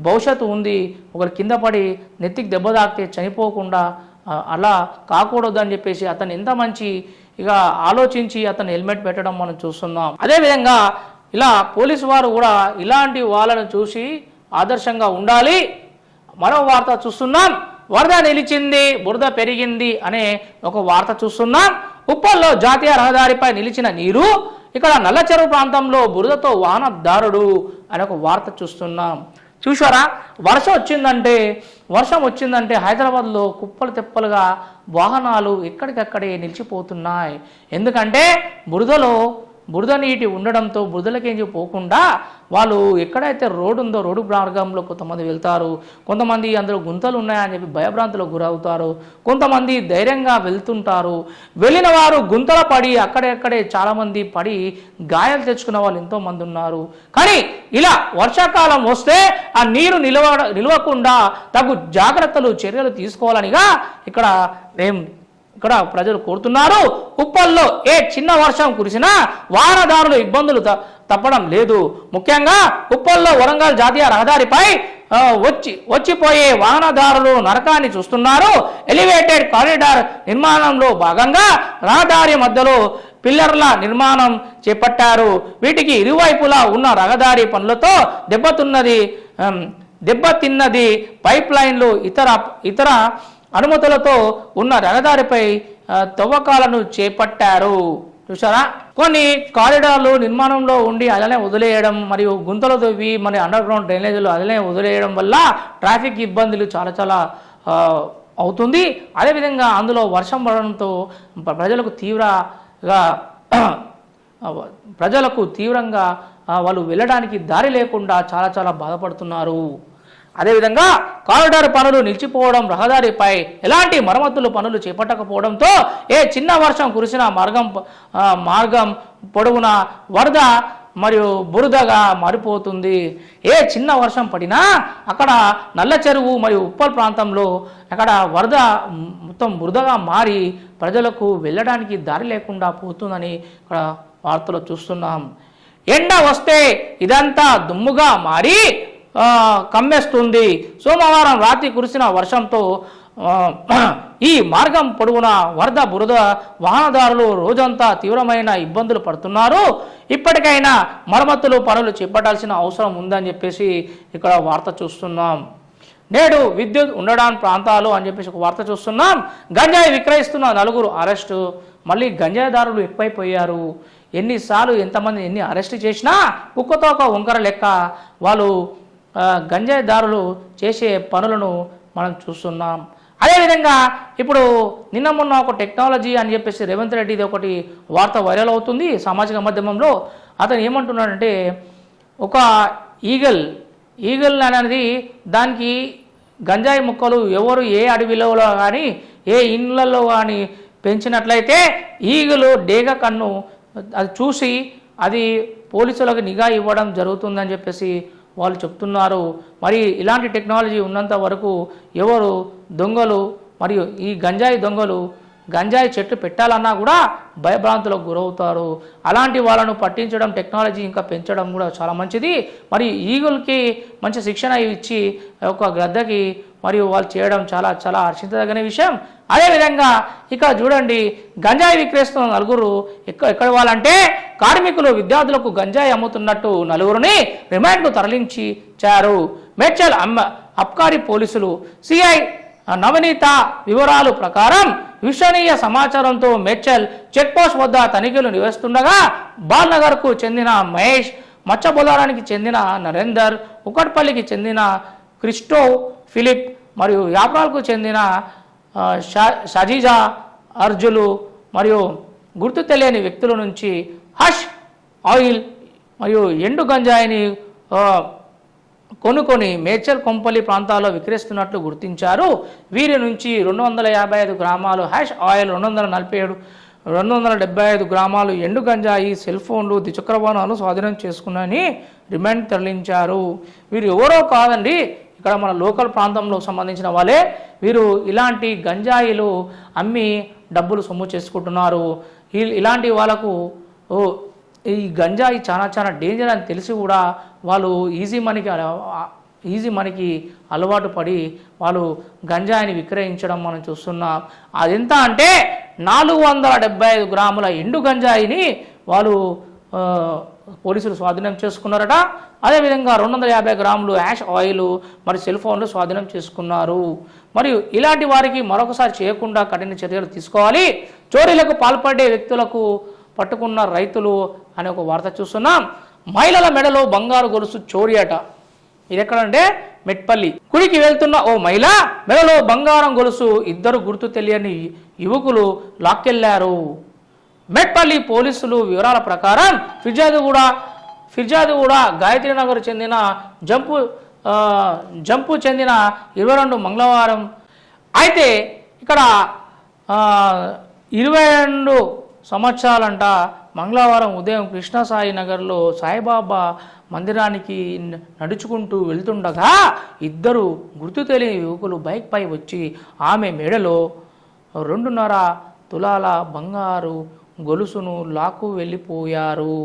భవిష్యత్తు ఉంది, ఒకరు కింద పడి నెత్తికి దెబ్బ తాకితే చనిపోకుండా అలా కాకూడదు అని చెప్పేసి అతను ఎంత మంచి ఆలోచించి అతను హెల్మెట్ పెట్టడం మనం చూస్తున్నాం. అదేవిధంగా ఇలా పోలీసు వారు కూడా ఇలాంటి వాళ్ళను చూసి ఆదర్శంగా ఉండాలి. మరో వార్త చూస్తున్నాం, వరద నిలిచింది, బురద పెరిగింది అనే ఒక వార్త చూస్తున్నాం. ఉప్పల్లో జాతీయ రహదారిపై నిలిచిన నీరు, ఇక్కడ నల్లచెరువు ప్రాంతంలో బురదతో వాహనదారుడు అనే ఒక వార్త చూస్తున్నాం. చూసారా, వర్షం వచ్చిందంటే హైదరాబాద్లో కుప్పలు తెప్పలుగా వాహనాలు ఎక్కడికక్కడే నిలిచిపోతున్నాయి. ఎందుకంటే బురద నీటి ఉండడంతో బురదలకేంచి పోకుండా వాళ్ళు ఎక్కడైతే రోడ్డు ఉందో రోడ్డు మార్గంలో కొంతమంది వెళ్తారు, కొంతమంది అందులో గుంతలు ఉన్నాయని చెప్పి భయభ్రాంతులకు గురవుతారు, కొంతమంది ధైర్యంగా వెళ్తుంటారు. వెళ్ళిన వారు గుంతల పడి అక్కడెక్కడే చాలామంది పడి గాయాలు తెచ్చుకున్న వాళ్ళు ఎంతోమంది ఉన్నారు. కానీ ఇలా వర్షాకాలం వస్తే ఆ నీరు నిలవకుండా తగు జాగ్రత్తలు చర్యలు తీసుకోవాలనిగా ఇక్కడ ప్రజలు కోరుతున్నారు. ఉప్పల్లో ఏ చిన్న వర్షం కురిసినా వాహనదారులు ఇబ్బందులు తప్పడం లేదు. ముఖ్యంగా ఉప్పల్లో వరంగల్ జాతీయ రహదారిపై వచ్చిపోయే వాహనదారులు నరకాన్ని చూస్తున్నారు. ఎలివేటెడ్ కారిడార్ నిర్మాణంలో భాగంగా రహదారి మధ్యలో పిల్లర్ల నిర్మాణం చేపట్టారు. వీటికి ఇరువైపులా ఉన్న రహదారి పనులతో దెబ్బతిన్నది పైప్ లైన్లు ఇతర అనుమతులతో ఉన్న రహదారిపై తవ్వకాలను చేపట్టారు. చూసారా, కొన్ని కారిడార్లు నిర్మాణంలో ఉండి అలానే వదిలేయడం మరియు గుంతలు తవ్వి మరి అండర్ గ్రౌండ్ డ్రైనేజీలు అలానే వదిలేయడం వల్ల ట్రాఫిక్ ఇబ్బందులు చాలా అవుతుంది. అదేవిధంగా అందులో వర్షం పడడంతో ప్రజలకు తీవ్రంగా వాళ్ళు వెళ్ళడానికి దారి లేకుండా చాలా బాధపడుతున్నారు. అదేవిధంగా కారిడార్ పనులు నిలిచిపోవడం, రహదారిపై ఎలాంటి మరమ్మతులు పనులు చేపట్టకపోవడంతో ఏ చిన్న వర్షం కురిసిన మార్గం పొడవునా వరద మరియు బురదగా మారిపోతుంది. ఏ చిన్న వర్షం పడినా అక్కడ నల్ల చెరువు మరియు ఉప్పల్ ప్రాంతంలో అక్కడ వరద మొత్తం బురదగా మారి ప్రజలకు వెళ్ళడానికి దారి లేకుండా పోతుందని ఇక్కడ వార్తలో చూస్తున్నాం. ఎండ వస్తే ఇదంతా దుమ్ముగా మారి కమ్మేస్తుంది. సోమవారం రాత్రి కురిసిన వర్షంతో ఈ మార్గం పొడవునా వరద బురద వాహనదారులు రోజంతా తీవ్రమైన ఇబ్బందులు పడుతున్నారు. ఇప్పటికైనా మరమ్మతులు పనులు చేపట్టాల్సిన అవసరం ఉందని చెప్పేసి ఇక్కడ వార్త చూస్తున్నాం. నేడు విద్యుత్ ఉండడానికి ప్రాంతాలు అని చెప్పేసి ఒక వార్త చూస్తున్నాం. గంజాయి విక్రయిస్తున్న 4 అరెస్టు. మళ్ళీ గంజాయిదారులు ఎక్కువైపోయారు. ఎన్ని అరెస్ట్ చేసినా కుక్కతో ఒక వంకర లెక్క వాళ్ళు గంజాయిదారులు చేసే పనులను మనం చూస్తున్నాం. అదేవిధంగా ఇప్పుడు నిన్న మొన్న ఒక టెక్నాలజీ అని చెప్పేసి రేవంత్ రెడ్డిది ఒకటి వార్త వైరల్ అవుతుంది సామాజిక మాధ్యమంలో. అతను ఏమంటున్నాడంటే, ఒక ఈగల్ అనేది దానికి గంజాయి ముక్కలు ఎవరు ఏ అడవిలో కానీ ఏ ఇండ్లలో కానీ పెంచినట్లయితే ఈగలు డేగ కన్ను అది చూసి అది పోలీసులకు నిఘా ఇవ్వడం జరుగుతుందని చెప్పేసి వాళ్ళు చెప్తున్నారు. మరి ఇలాంటి టెక్నాలజీ ఉన్నంత వరకు ఎవరు దొంగలు మరియు ఈ గంజాయి దొంగలు గంజాయి చెట్లు పెట్టాలన్నా కూడా భయభ్రాంతులకు గురవుతారు. అలాంటి వాళ్ళను పట్టించడం, టెక్నాలజీ ఇంకా పెంచడం కూడా చాలా మంచిది. మరి ఈగులకి మంచి శిక్షణ ఇచ్చి ఒక గ్రద్దకి మరియు వాళ్ళు చేయడం చాలా హర్షించదగిన విషయం. అదేవిధంగా ఇక చూడండి, గంజాయి విక్రయిస్తున్న 4 ఎక్కడ వాళ్ళంటే కార్మికులు విద్యార్థులకు గంజాయి అమ్ముతున్నట్టు 4ని రిమాండ్కు తరలించారు. మేడ్చల్ అబ్కారీ పోలీసులు సిఐ నవనీత వివరాలు ప్రకారం విశ్వసనీయ సమాచారంతో మేడ్చల్ చెక్పోస్ట్ వద్ద తనిఖీలు నిర్వహిస్తుండగా బాల్నగర్కు చెందిన మహేష్, మచ్చబొలారానికి చెందిన నరేందర్, ఉకట్పల్లికి చెందిన క్రిస్టో ఫిలిప్ మరియు యాప్రాల్కు చెందిన షజీజా అర్జులు మరియు గుర్తు తెలియని వ్యక్తుల నుంచి హష్ ఆయిల్ మరియు ఎండు గంజాయిని కొనుక్కొని మేడ్చల్ కొంపల్లి ప్రాంతాల్లో విక్రయిస్తున్నట్లు గుర్తించారు. వీరి నుంచి 255 గ్రామాలు హ్యాష్ ఆయిల్, 275 గ్రామాలు ఎండు గంజాయి, సెల్ ఫోన్లు, ద్విచక్ర వాహనాలు స్వాధీనం చేసుకున్నాయని రిమాండ్ తరలించారు. వీరు ఎవరో కాదండి, ఇక్కడ మన లోకల్ ప్రాంతంలో సంబంధించిన వాళ్ళే. వీరు ఇలాంటి గంజాయిలు అమ్మి డబ్బులు సొమ్ము చేసుకుంటున్నారు. ఇలాంటి వాళ్ళకు ఈ గంజాయి చాలా డేంజర్ అని తెలిసి కూడా వాళ్ళు ఈజీ మనీకి అలవాటు పడి వాళ్ళు గంజాయిని విక్రయించడం మనం చూస్తున్నాం. అదెంత అంటే 475 గ్రాముల ఎండు గంజాయిని వాళ్ళు పోలీసులు స్వాధీనం చేసుకున్నారట. అదేవిధంగా 250 గ్రాములు యాష్ ఆయిల్ మరి సెల్ ఫోన్లు స్వాధీనం చేసుకున్నారు. మరియు ఇలాంటి వారికి మరొకసారి చేయకుండా కఠిన చర్యలు తీసుకోవాలి. చోరీలకు పాల్పడే వ్యక్తులకు పట్టుకున్న రైతులు అనే ఒక వార్త చూస్తున్నాం. మహిళల మెడలో బంగారు గొలుసు చోరీ అట. ఇది ఎక్కడంటే మెట్పల్లి. గుడికి వెళ్తున్న ఓ మహిళ మెడలో బంగారం గొలుసు ఇద్దరు గుర్తు తెలియని యువకులు లాక్కెళ్లారు. మెట్పల్లి పోలీసులు వివరాల ప్రకారం ఫిర్జాదిగూడ గాయత్రీనగర్ చెందిన జంపు చెందిన 22 మంగళవారం. అయితే ఇక్కడ 22 సంవత్సరాలంట. మంగళవారం ఉదయం కృష్ణసాయి నగర్లో సాయిబాబా మందిరానికి నడుచుకుంటూ వెళ్తుండగా ఇద్దరు గుర్తు తెలియని యువకులు బైక్పై వచ్చి ఆమె మెడలో 2.5 తులాల బంగారు గొలుసును లాక్కు వెళ్ళిపోయారు.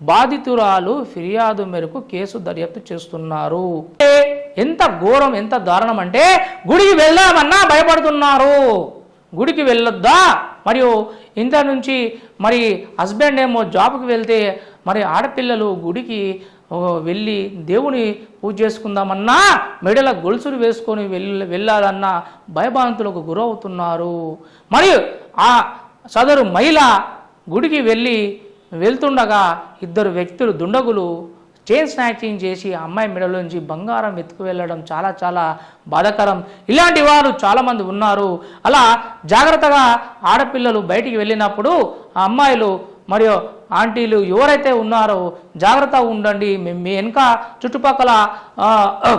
బాధితురాలు ఫిర్యాదు మేరకు కేసు దర్యాప్తు చేస్తున్నారు. ఎంత ఘోరం, ఎంత దారుణం అంటే గుడికి వెళ్దామన్నా భయపడుతున్నారు. గుడికి వెళ్ళొద్దా, మరియు ఇంత నుంచి మరి హస్బెండ్ ఏమో జాబ్కి వెళ్తే మరి ఆడపిల్లలు గుడికి వెళ్ళి దేవుని పూజ చేసుకుందామన్నా మెడల గొలుసులు వేసుకొని వెళ్ళాలన్నా భయభ్రాంతులకు గురవుతున్నారు. మరియు ఆ సదరు మహిళ గుడికి వెళ్తుండగా ఇద్దరు వ్యక్తులు దుండగులు చైన్ స్నాచింగ్ చేసి అమ్మాయి మెడలోంచి బంగారం ఎత్తుకు వెళ్ళడం చాలా చాలా బాధాకరం. ఇలాంటి వారు చాలామంది ఉన్నారు. అలా జాగ్రత్తగా ఆడపిల్లలు బయటికి వెళ్ళినప్పుడు ఆ అమ్మాయిలు మరియు ఆంటీలు ఎవరైతే ఉన్నారో జాగ్రత్తగా ఉండండి. మీ వెనుక చుట్టుపక్కల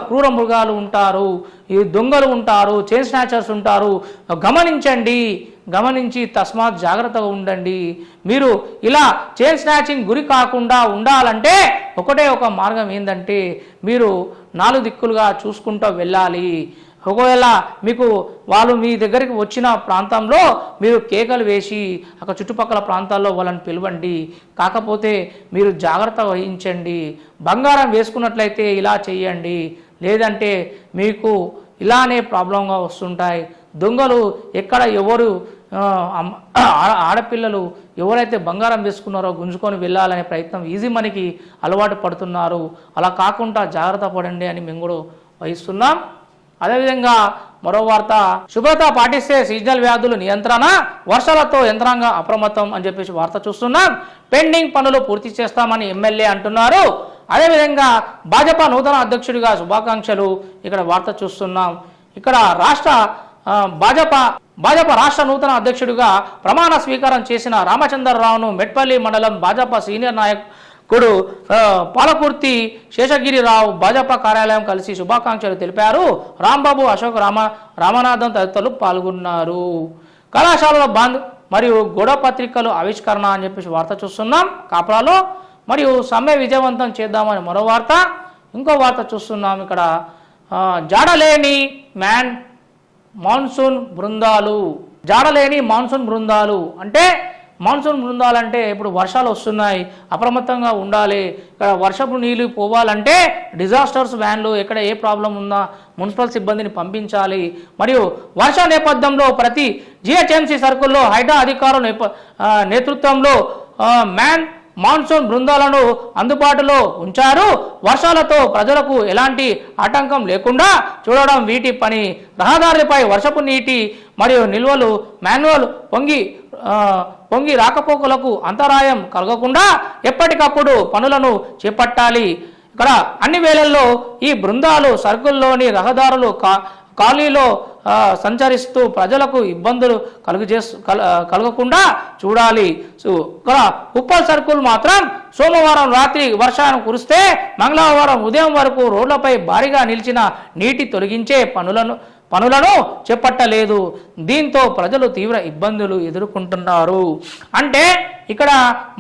క్రూర మృగాలు ఉంటారు, ఈ దొంగలు ఉంటారు, చైన్ స్నాచర్స్ ఉంటారు. గమనించి తస్మాత్ జాగ్రత్తగా ఉండండి. మీరు ఇలా చైన్ స్నాచింగ్ గురి కాకుండా ఉండాలంటే ఒకటే ఒక మార్గం ఏంటంటే మీరు 4 దిక్కులుగా చూసుకుంటూ వెళ్ళాలి. ఒకవేళ మీకు వాళ్ళు మీ దగ్గరికి వచ్చిన ప్రాంతంలో మీరు కేకలు వేసి అక్కడ చుట్టుపక్కల ప్రాంతాల్లో వాళ్ళని పిలవండి. కాకపోతే మీరు జాగ్రత్త వహించండి. బంగారం వేసుకున్నట్లయితే ఇలా చేయండి, లేదంటే మీకు ఇలానే ప్రాబ్లంగా వస్తుంటాయి. దొంగలు ఎక్కడ ఎవరు ఆడపిల్లలు ఎవరైతే బంగారం వేసుకున్నారో గుంజుకొని వెళ్ళాలనే ప్రయత్నం ఈజీ మనీకి అలవాటు పడుతున్నారు. అలా కాకుండా జాగ్రత్త పడండి అని మేము కూడా వహిస్తున్నాం. అదేవిధంగా మరో వార్త, శుభ్రత పాటిస్తే సీజనల్ వ్యాధులు నియంత్రణ, వర్షాలతో యంత్రాంగం అప్రమత్తం అని చెప్పేసి వార్త చూస్తున్నాం. పెండింగ్ పనులు పూర్తి చేస్తామని ఎమ్మెల్యే అంటున్నారు. అదేవిధంగా భాజపా నూతన అధ్యక్షుడిగా శుభాకాంక్షలు ఇక్కడ వార్త చూస్తున్నాం. ఇక్కడ భాజపా రాష్ట్ర నూతన అధ్యక్షుడిగా ప్రమాణ స్వీకారం చేసిన రామచంద్రరావును మెట్పల్లి మండలం భాజపా సీనియర్ నాయకుడు పాలకుర్తి శేషగిరిరావు భాజపా కార్యాలయం కలిసి శుభాకాంక్షలు తెలిపారు. రాంబాబు, అశోక్, రామనాథన్ తదితరులు పాల్గొన్నారు. కళాశాలలో బంద్ మరియు గొడవ పత్రికలు ఆవిష్కరణ అని చెప్పేసి వార్త చూస్తున్నాం కాపురాలో. మరియు సమ్మె విజయవంతం చేద్దామని మరో వార్త. ఇంకో వార్త చూస్తున్నాం ఇక్కడ, జాడలేని మాన్సూన్ బృందాలు అంటే మాన్సూన్ బృందాలు అంటే ఇప్పుడు వర్షాలు వస్తున్నాయి, అప్రమత్తంగా ఉండాలి. ఇక్కడ వర్షపు నీళ్ళు పోవాలంటే డిజాస్టర్స్ వ్యాన్లు ఎక్కడ ఏ ప్రాబ్లం ఉందా మున్సిపల్ సిబ్బందిని పంపించాలి. మరియు వర్ష నేపథ్యంలో ప్రతి జిహెచ్ఎంసీ సర్కిల్లో హైడ్రా అధికారుల నేతృత్వంలో మాన్సూన్ బృందాలను అందుబాటులో ఉంచారు. వర్షాలతో ప్రజలకు ఎలాంటి ఆటంకం లేకుండా చూడడం వీటి పని. రహదారులపై వర్షపు నీటి మరియు నిల్వలు మాన్యువల్ పొంగి రాకపోకలకు అంతరాయం కలగకుండా ఎప్పటికప్పుడు పనులను చేపట్టాలి. ఇక్కడ అన్ని వేళల్లో ఈ బృందాలు సర్కిల్లోని రహదారులు ఖాళీలో సంచరిస్తూ ప్రజలకు ఇబ్బందులు కలగకుండా చూడాలి. ఇక్కడ ఉప్పల్ సర్కిల్ మాత్రం సోమవారం రాత్రి వర్షాలు కురిస్తే మంగళవారం ఉదయం వరకు రోడ్లపై భారీగా నిలిచిన నీటి తొలగించే పనులను చేపట్టలేదు. దీంతో ప్రజలు తీవ్ర ఇబ్బందులు ఎదుర్కొంటున్నారు. అంటే ఇక్కడ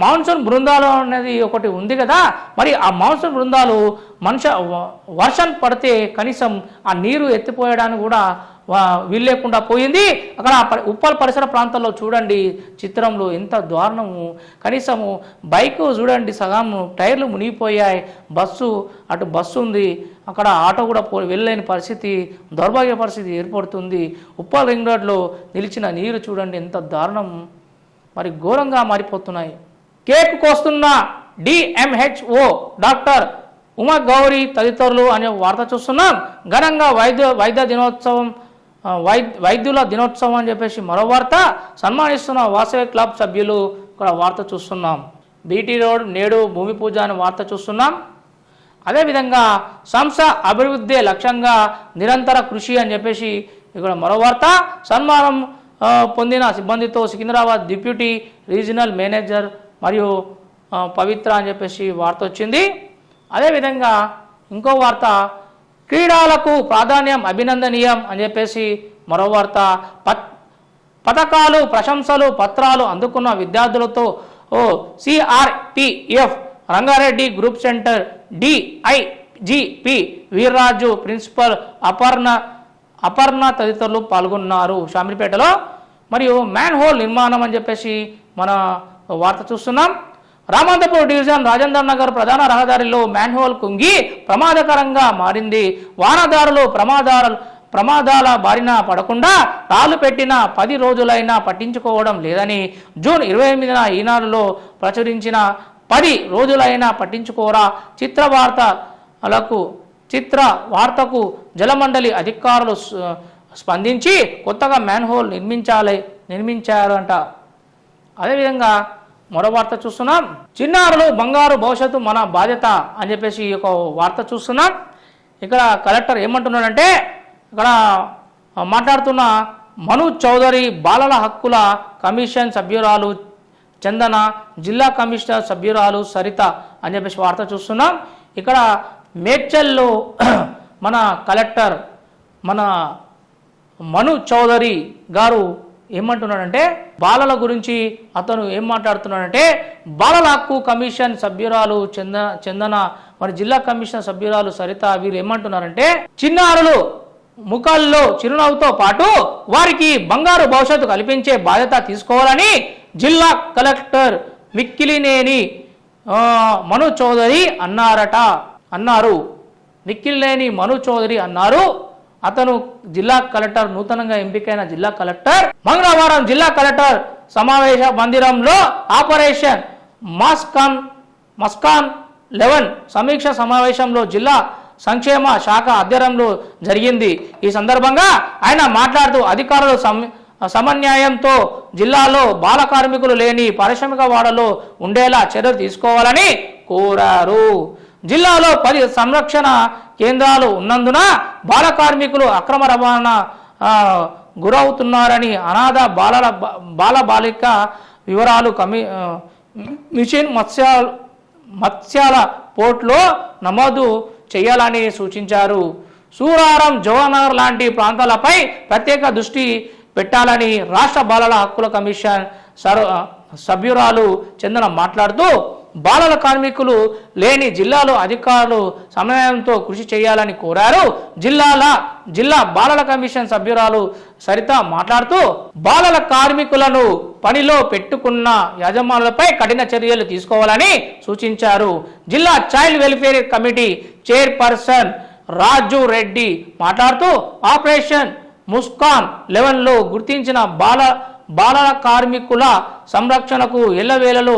మాన్సూన్ బృందాలు అనేది ఒకటి ఉంది కదా, మరి ఆ మాన్సూన్ బృందాలు వర్షం పడితే కనీసం ఆ నీరు ఎత్తిపోయడానికి కూడా వీల్లేకుండా పోయింది. అక్కడ ఉప్పల్ పరిసర ప్రాంతాల్లో చూడండి చిత్రంలో ఎంత దారుణము. కనీసము బైక్ చూడండి సగం టైర్లు మునిగిపోయాయి. అటు బస్సు ఉంది, అక్కడ ఆటో కూడా వెళ్ళలేని పరిస్థితి, దౌర్భాగ్య పరిస్థితి ఏర్పడుతుంది. ఉప్పల్ రింగ్ రోడ్లో నిలిచిన నీరు చూడండి ఎంత దారుణం, మరి ఘోరంగా మారిపోతున్నాయి. కేక్ కోస్తున్న డిఎంహెచ్ఓ డాక్టర్ ఉమా గౌరీ తదితరులు అనే వార్త చూస్తున్నాం. ఘనంగా వైద్యుల దినోత్సవం అని చెప్పేసి మరో వార్త. సన్మానిస్తున్న వాసవి క్లబ్ సభ్యులు ఇక్కడ వార్త చూస్తున్నాం. బీటీ రోడ్ నేడు భూమి పూజ అనే వార్త చూస్తున్నాం. అదేవిధంగా సంస్థ అభివృద్ధి లక్ష్యంగా నిరంతర కృషి అని చెప్పేసి ఇక్కడ మరో వార్త. సన్మానం పొందిన సిబ్బందితో సికింద్రాబాద్ డిప్యూటీ రీజనల్ మేనేజర్ మరియు పవిత్ర అని చెప్పేసి వార్త వచ్చింది. అదేవిధంగా ఇంకో వార్త, క్రీడలకు ప్రాధాన్యం అభినందనీయం అని చెప్పేసి మరో వార్త. పథకాలు ప్రశంసలు పత్రాలు అందుకున్న విద్యార్థులతో CRPF Rangareddy group centre DIGP Veerraju principal Aparna తదితరులు పాల్గొన్నారు షామీర్పేటలో. మరియు మ్యాన్ హోల్ నిర్మాణం అని చెప్పేసి మన వార్త చూస్తున్నాం. రామంతపూర్ డివిజన్ రాజేందర్ నగర్ ప్రధాన రహదారిలో మ్యాన్ హోల్ కుంగి ప్రమాదకరంగా మారింది. వాహనదారులు ప్రమాదాల బారిన పడకుండా తాళు పెట్టిన 10 రోజులైనా పట్టించుకోవడం లేదని జూన్ 28న ఈనాడులో ప్రచురించిన 10 రోజులైనా పట్టించుకోరా చిత్ర వార్తకు జలమండలి అధికారులు స్పందించి కొత్తగా మ్యాన్ హోల్ నిర్మించారంట. అదేవిధంగా మరో వార్త చూస్తున్నాం. చిన్నారులు బంగారు భవిష్యత్తు మన బాధ్యత అని చెప్పేసి ఒక వార్త చూస్తున్నాం. ఇక్కడ కలెక్టర్ ఏమంటున్నాడంటే, ఇక్కడ మాట్లాడుతున్న మను చౌదరి బాలల హక్కుల కమిషన్ సభ్యురాలు చందన, జిల్లా కమిషనర్ సభ్యురాలు సరిత అని చెప్పేసి వార్త చూస్తున్నాం. ఇక్కడ మేడ్చల్లో మన కలెక్టర్ మన మను చౌదరి గారు ఏమంటున్నాడంటే, బాలల గురించి అతను ఏం మాట్లాడుతున్నాడంటే, బాలల హక్కు కమిషన్ సభ్యురాలు చందన మరి జిల్లా కమిషనర్ సభ్యురాలు సరిత వీరు ఏమంటున్నారంటే, చిన్నారులు ముఖాల్లో చిరునవ్వుతో పాటు వారికి బంగారు భవిష్యత్తు కల్పించే బాధ్యత తీసుకోవాలని జిల్లా కలెక్టర్ మిక్కిలినేని మను చౌదరి అన్నారు. మిక్కిలినేని మను చౌదరి అన్నారు. అతను జిల్లా కలెక్టర్, నూతనంగా ఎంపికైన జిల్లా కలెక్టర్ మంగళవారం జిల్లా కలెక్టర్ సమావేశ మందిరంలో ఆపరేషన్ మస్కాన్ 11 సమీక్ష సమావేశంలో జిల్లా సంక్షేమ శాఖ ఆధ్వర్యంలో జరిగింది. ఈ సందర్భంగా ఆయన మాట్లాడుతూ అధికారులు సమన్వయంతో జిల్లాలో బాల కార్మికులు లేని పారిశ్రామిక వాడలో ఉండేలా చర్యలు తీసుకోవాలని కోరారు. జిల్లాలో 10 సంరక్షణ కేంద్రాలు ఉన్నందున బాల కార్మికులు అక్రమ రవాణా గురవుతున్నారని అనాథ బాలిక వివరాలు మిషన్ మత్స్యాల పోర్టులో నమోదు చేయాలని సూచించారు. సూరారం, జవహర్నగర్ లాంటి ప్రాంతాలపై ప్రత్యేక దృష్టి పెట్టాలని రాష్ట్ర బాలల హక్కుల కమిషన్ సభ్యురాలు చందన మాట్లాడుతూ, బాలల కార్మికులు లేని జిల్లాలో అధికారులు సమన్వయంతో కృషి చేయాలని కోరారు. జిల్లా బాలల కమిషన్ సభ్యురాలు సరిత మాట్లాడుతూ, బాలల కార్మికులను పనిలో పెట్టుకున్న యజమానులపై కఠిన చర్యలు తీసుకోవాలని సూచించారు. జిల్లా చైల్డ్ వెల్ఫేర్ కమిటీ చైర్పర్సన్ రాజు రెడ్డి మాట్లాడుతూ, ఆపరేషన్ ముస్కాన్ 11లో గుర్తించిన బాలల కార్మికుల సంరక్షణకు ఎల్లవేళలు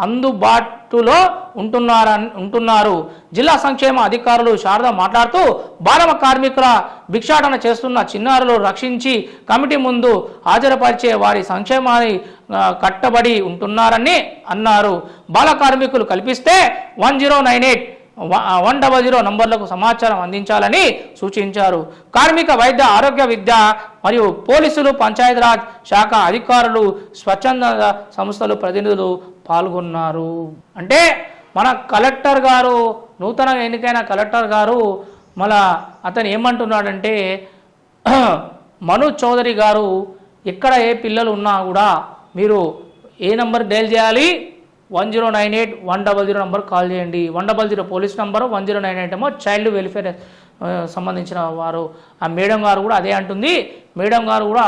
అందుబాటులో ఉంటున్నారు. జిల్లా సంక్షేమ అధికారులు శారద మాట్లాడుతూ, బాలల కార్మికుల భిక్షాటన చేస్తున్న చిన్నారులు రక్షించి కమిటీ ముందు హాజరుపరిచే వారి సంక్షేమాన్ని కట్టబడి ఉంటున్నారని అన్నారు. బాల కార్మికులు కల్పిస్తే 1098-100 నంబర్లకు సమాచారం అందించాలని సూచించారు. కార్మిక, వైద్య, ఆరోగ్య, విద్య మరియు పోలీసులు, పంచాయతీరాజ్ శాఖ అధికారులు, స్వచ్ఛంద సంస్థలు ప్రతినిధులు పాల్గొన్నారు. అంటే మన కలెక్టర్ గారు, నూతనంగా ఎన్నికైన కలెక్టర్ గారు మళ్ళా అతను ఏమంటున్నాడంటే, మను చౌదరి గారు ఎక్కడ ఏ పిల్లలు ఉన్నా కూడా మీరు ఏ నంబర్ డయల్ చేయాలి, 1098-100 నంబర్ కాల్ చేయండి. 100 పోలీస్ నంబరు, 1098 ఏమో చైల్డ్ వెల్ఫేర్ సంబంధించిన వారు. ఆ మేడం గారు కూడా అదే అంటుంది. మేడం గారు కూడా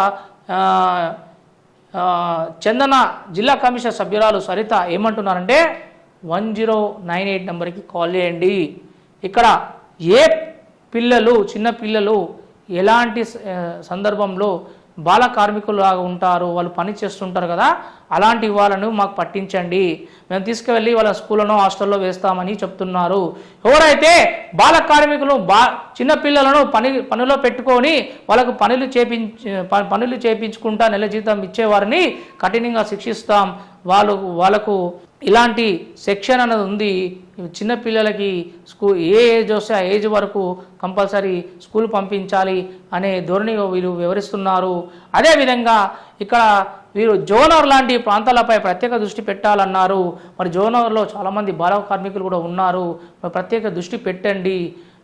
చందన జిల్లా కమిషనర్ సభ్యురాలు సరిత ఏమంటున్నారంటే, 1098 నంబర్కి కాల్ చేయండి. ఇక్కడ ఏ పిల్లలు, చిన్న పిల్లలు ఎలాంటి సందర్భంలో బాల కార్మికులాగా ఉంటారు, వాళ్ళు పని చేస్తుంటారు కదా, అలాంటి వాళ్ళను మాకు పట్టించండి, మేము తీసుకువెళ్ళి వాళ్ళ స్కూళ్ళను హాస్టల్లో వేస్తామని చెప్తున్నారు. ఎవరైతే బాల కార్మికులు చిన్నపిల్లలను పనిలో పెట్టుకొని వాళ్ళకు పనులు చేపించుకుంటా నెల జీతం ఇచ్చేవారిని కఠినంగా శిక్షిస్తాం. వాళ్ళకు ఇలాంటి సెక్షన్ అనేది ఉంది. చిన్నపిల్లలకి ఏ ఏజ్ వస్తే ఆ ఏజ్ వరకు కంపల్సరీ స్కూల్ పంపించాలి అనే ధోరణి వీళ్ళు వివరిస్తున్నారు. అదేవిధంగా ఇక్కడ వీరు జోనర్ లాంటి ప్రాంతాలపై ప్రత్యేక దృష్టి పెట్టాలన్నారు. మరి జోనర్లో చాలామంది బాల కార్మికులు కూడా ఉన్నారు, మరి ప్రత్యేక దృష్టి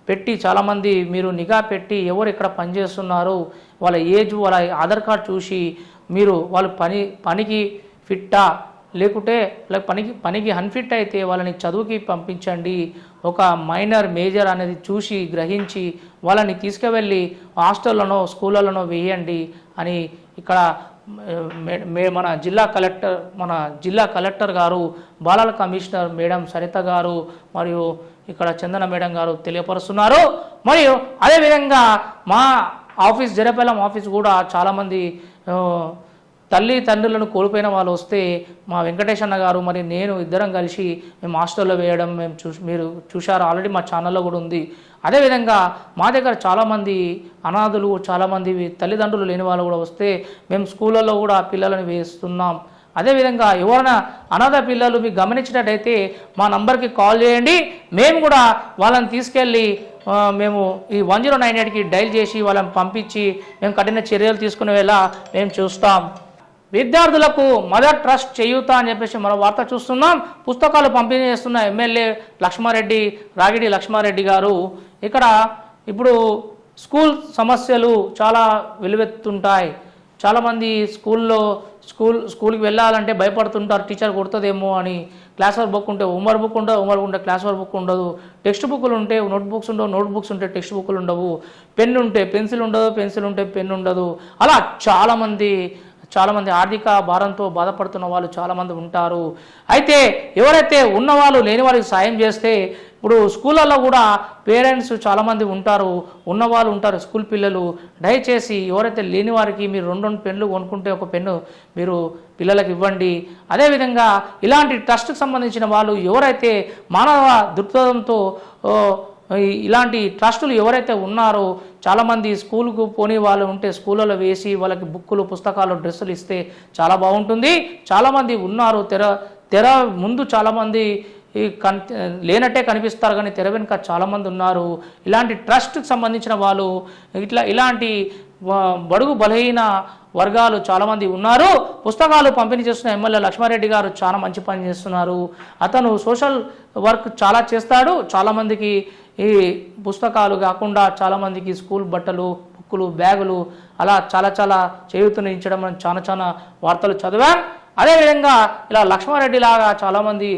పెట్టి చాలామంది మీరు నిఘా పెట్టి ఎవరు ఇక్కడ పనిచేస్తున్నారు, వాళ్ళ ఏజ్, వాళ్ళ ఆధార్ కార్డ్ చూసి మీరు వాళ్ళు పనికి ఫిట్టా లేకుంటే పనికి అన్ఫిట్ అయితే వాళ్ళని చదువుకి పంపించండి. ఒక మైనర్ మేజర్ అనేది చూసి గ్రహించి వాళ్ళని తీసుకువెళ్ళి హాస్టల్లోనో స్కూళ్ళలోనో వేయండి అని ఇక్కడ మన జిల్లా కలెక్టర్ గారు, బాలల కమిషనర్ మేడం సరిత గారు మరియు ఇక్కడ చందన మేడం గారు తెలియపరుస్తున్నారు. మరియు అదేవిధంగా మా ఆఫీస్ జరపలం ఆఫీస్ కూడా చాలామంది తండ్రులను కోల్పోయిన వాళ్ళు వస్తే మా వెంకటేష్ అన్న గారు మరి నేను ఇద్దరం కలిసి మేము హాస్టల్లో వేయడం మీరు చూశారు, ఆల్రెడీ మా ఛానల్లో కూడా ఉంది. అదేవిధంగా మా దగ్గర చాలామంది అనాథులు, చాలామంది తల్లిదండ్రులు లేని వాళ్ళు కూడా వస్తే మేము స్కూళ్ళల్లో కూడా పిల్లలను వేస్తున్నాం. అదేవిధంగా ఎవరైనా అనాథ పిల్లలు మీకు గమనించినట్టయితే మా నంబర్కి కాల్ చేయండి, మేము కూడా వాళ్ళని తీసుకెళ్ళి మేము ఈ 1098కి డైల్ చేసి వాళ్ళని పంపించి మేము కఠిన చర్యలు తీసుకునేలా మేము చూస్తాం. విద్యార్థులకు మదర్ ట్రస్ట్ చేయూత అని చెప్పేసి మరో వార్త చూస్తున్నాం. పుస్తకాలు పంపిణీ చేస్తున్న ఎమ్మెల్యే రాగిడి లక్ష్మారెడ్డి గారు ఇక్కడ ఇప్పుడు స్కూల్ సమస్యలు చాలా వెలువెత్తుంటాయి. చాలామంది స్కూల్కి వెళ్ళాలంటే భయపడుతుంటారు, టీచర్ కొడుతుందేమో అని. క్లాస్ వర్క్ బుక్ ఉంటే హోంవర్క్ బుక్ ఉండదు, హోంవర్క్ ఉంటే క్లాస్ వర్క్ బుక్ ఉండదు, టెక్స్ట్ బుక్లు ఉంటే నోట్ బుక్స్ ఉండవు, నోట్ బుక్స్ ఉంటే టెక్స్ట్ బుక్లు ఉండవు, పెన్ ఉంటే పెన్సిల్ ఉండదు, పెన్సిల్ ఉంటే పెన్ ఉండదు. అలా చాలామంది ఆర్థిక భారంతో బాధపడుతున్న వాళ్ళు చాలామంది ఉంటారు. అయితే ఎవరైతే ఉన్నవాళ్ళు లేని వారికి సాయం చేస్తే, ఇప్పుడు స్కూళ్ళల్లో కూడా పేరెంట్స్ చాలామంది ఉంటారు, ఉన్నవాళ్ళు ఉంటారు, స్కూల్ పిల్లలు. దయచేసి ఎవరైతే లేని వారికి మీరు 2 పెన్నులు కొనుక్కుంటే ఒక పెన్ను మీరు పిల్లలకు ఇవ్వండి. అదేవిధంగా ఇలాంటి ట్రస్ట్కి సంబంధించిన వాళ్ళు ఎవరైతే మానవ దృక్పథంతో ఇలాంటి ట్రస్టులు ఎవరైతే ఉన్నారో, చాలామంది స్కూల్కు పోని వాళ్ళు ఉంటే స్కూళ్ళలో వేసి వాళ్ళకి బుక్కులు, పుస్తకాలు, డ్రెస్సులు ఇస్తే చాలా బాగుంటుంది. చాలామంది ఉన్నారు, తెర ముందు చాలామంది లేనట్టే కనిపిస్తారు కానీ తెర వెనుక చాలామంది ఉన్నారు. ఇలాంటి ట్రస్ట్కి సంబంధించిన వాళ్ళు ఇలాంటి బడుగు బలహీన వర్గాలు చాలామంది ఉన్నారు. పుస్తకాలు పంపిణీ చేస్తున్న ఎమ్మెల్యే లక్ష్మారెడ్డి గారు చాలా మంచి పని చేస్తున్నారు. అతను సోషల్ వర్క్ చాలా చేస్తాడు. చాలామందికి ఈ పుస్తకాలు కాకుండా చాలామందికి స్కూల్ బట్టలు, బుక్కులు, బ్యాగులు అలా చాలా చేయూతనించడం చాలా వార్తలు చదివాం. అదేవిధంగా ఇలా లక్ష్మారెడ్డి లాగా చాలామంది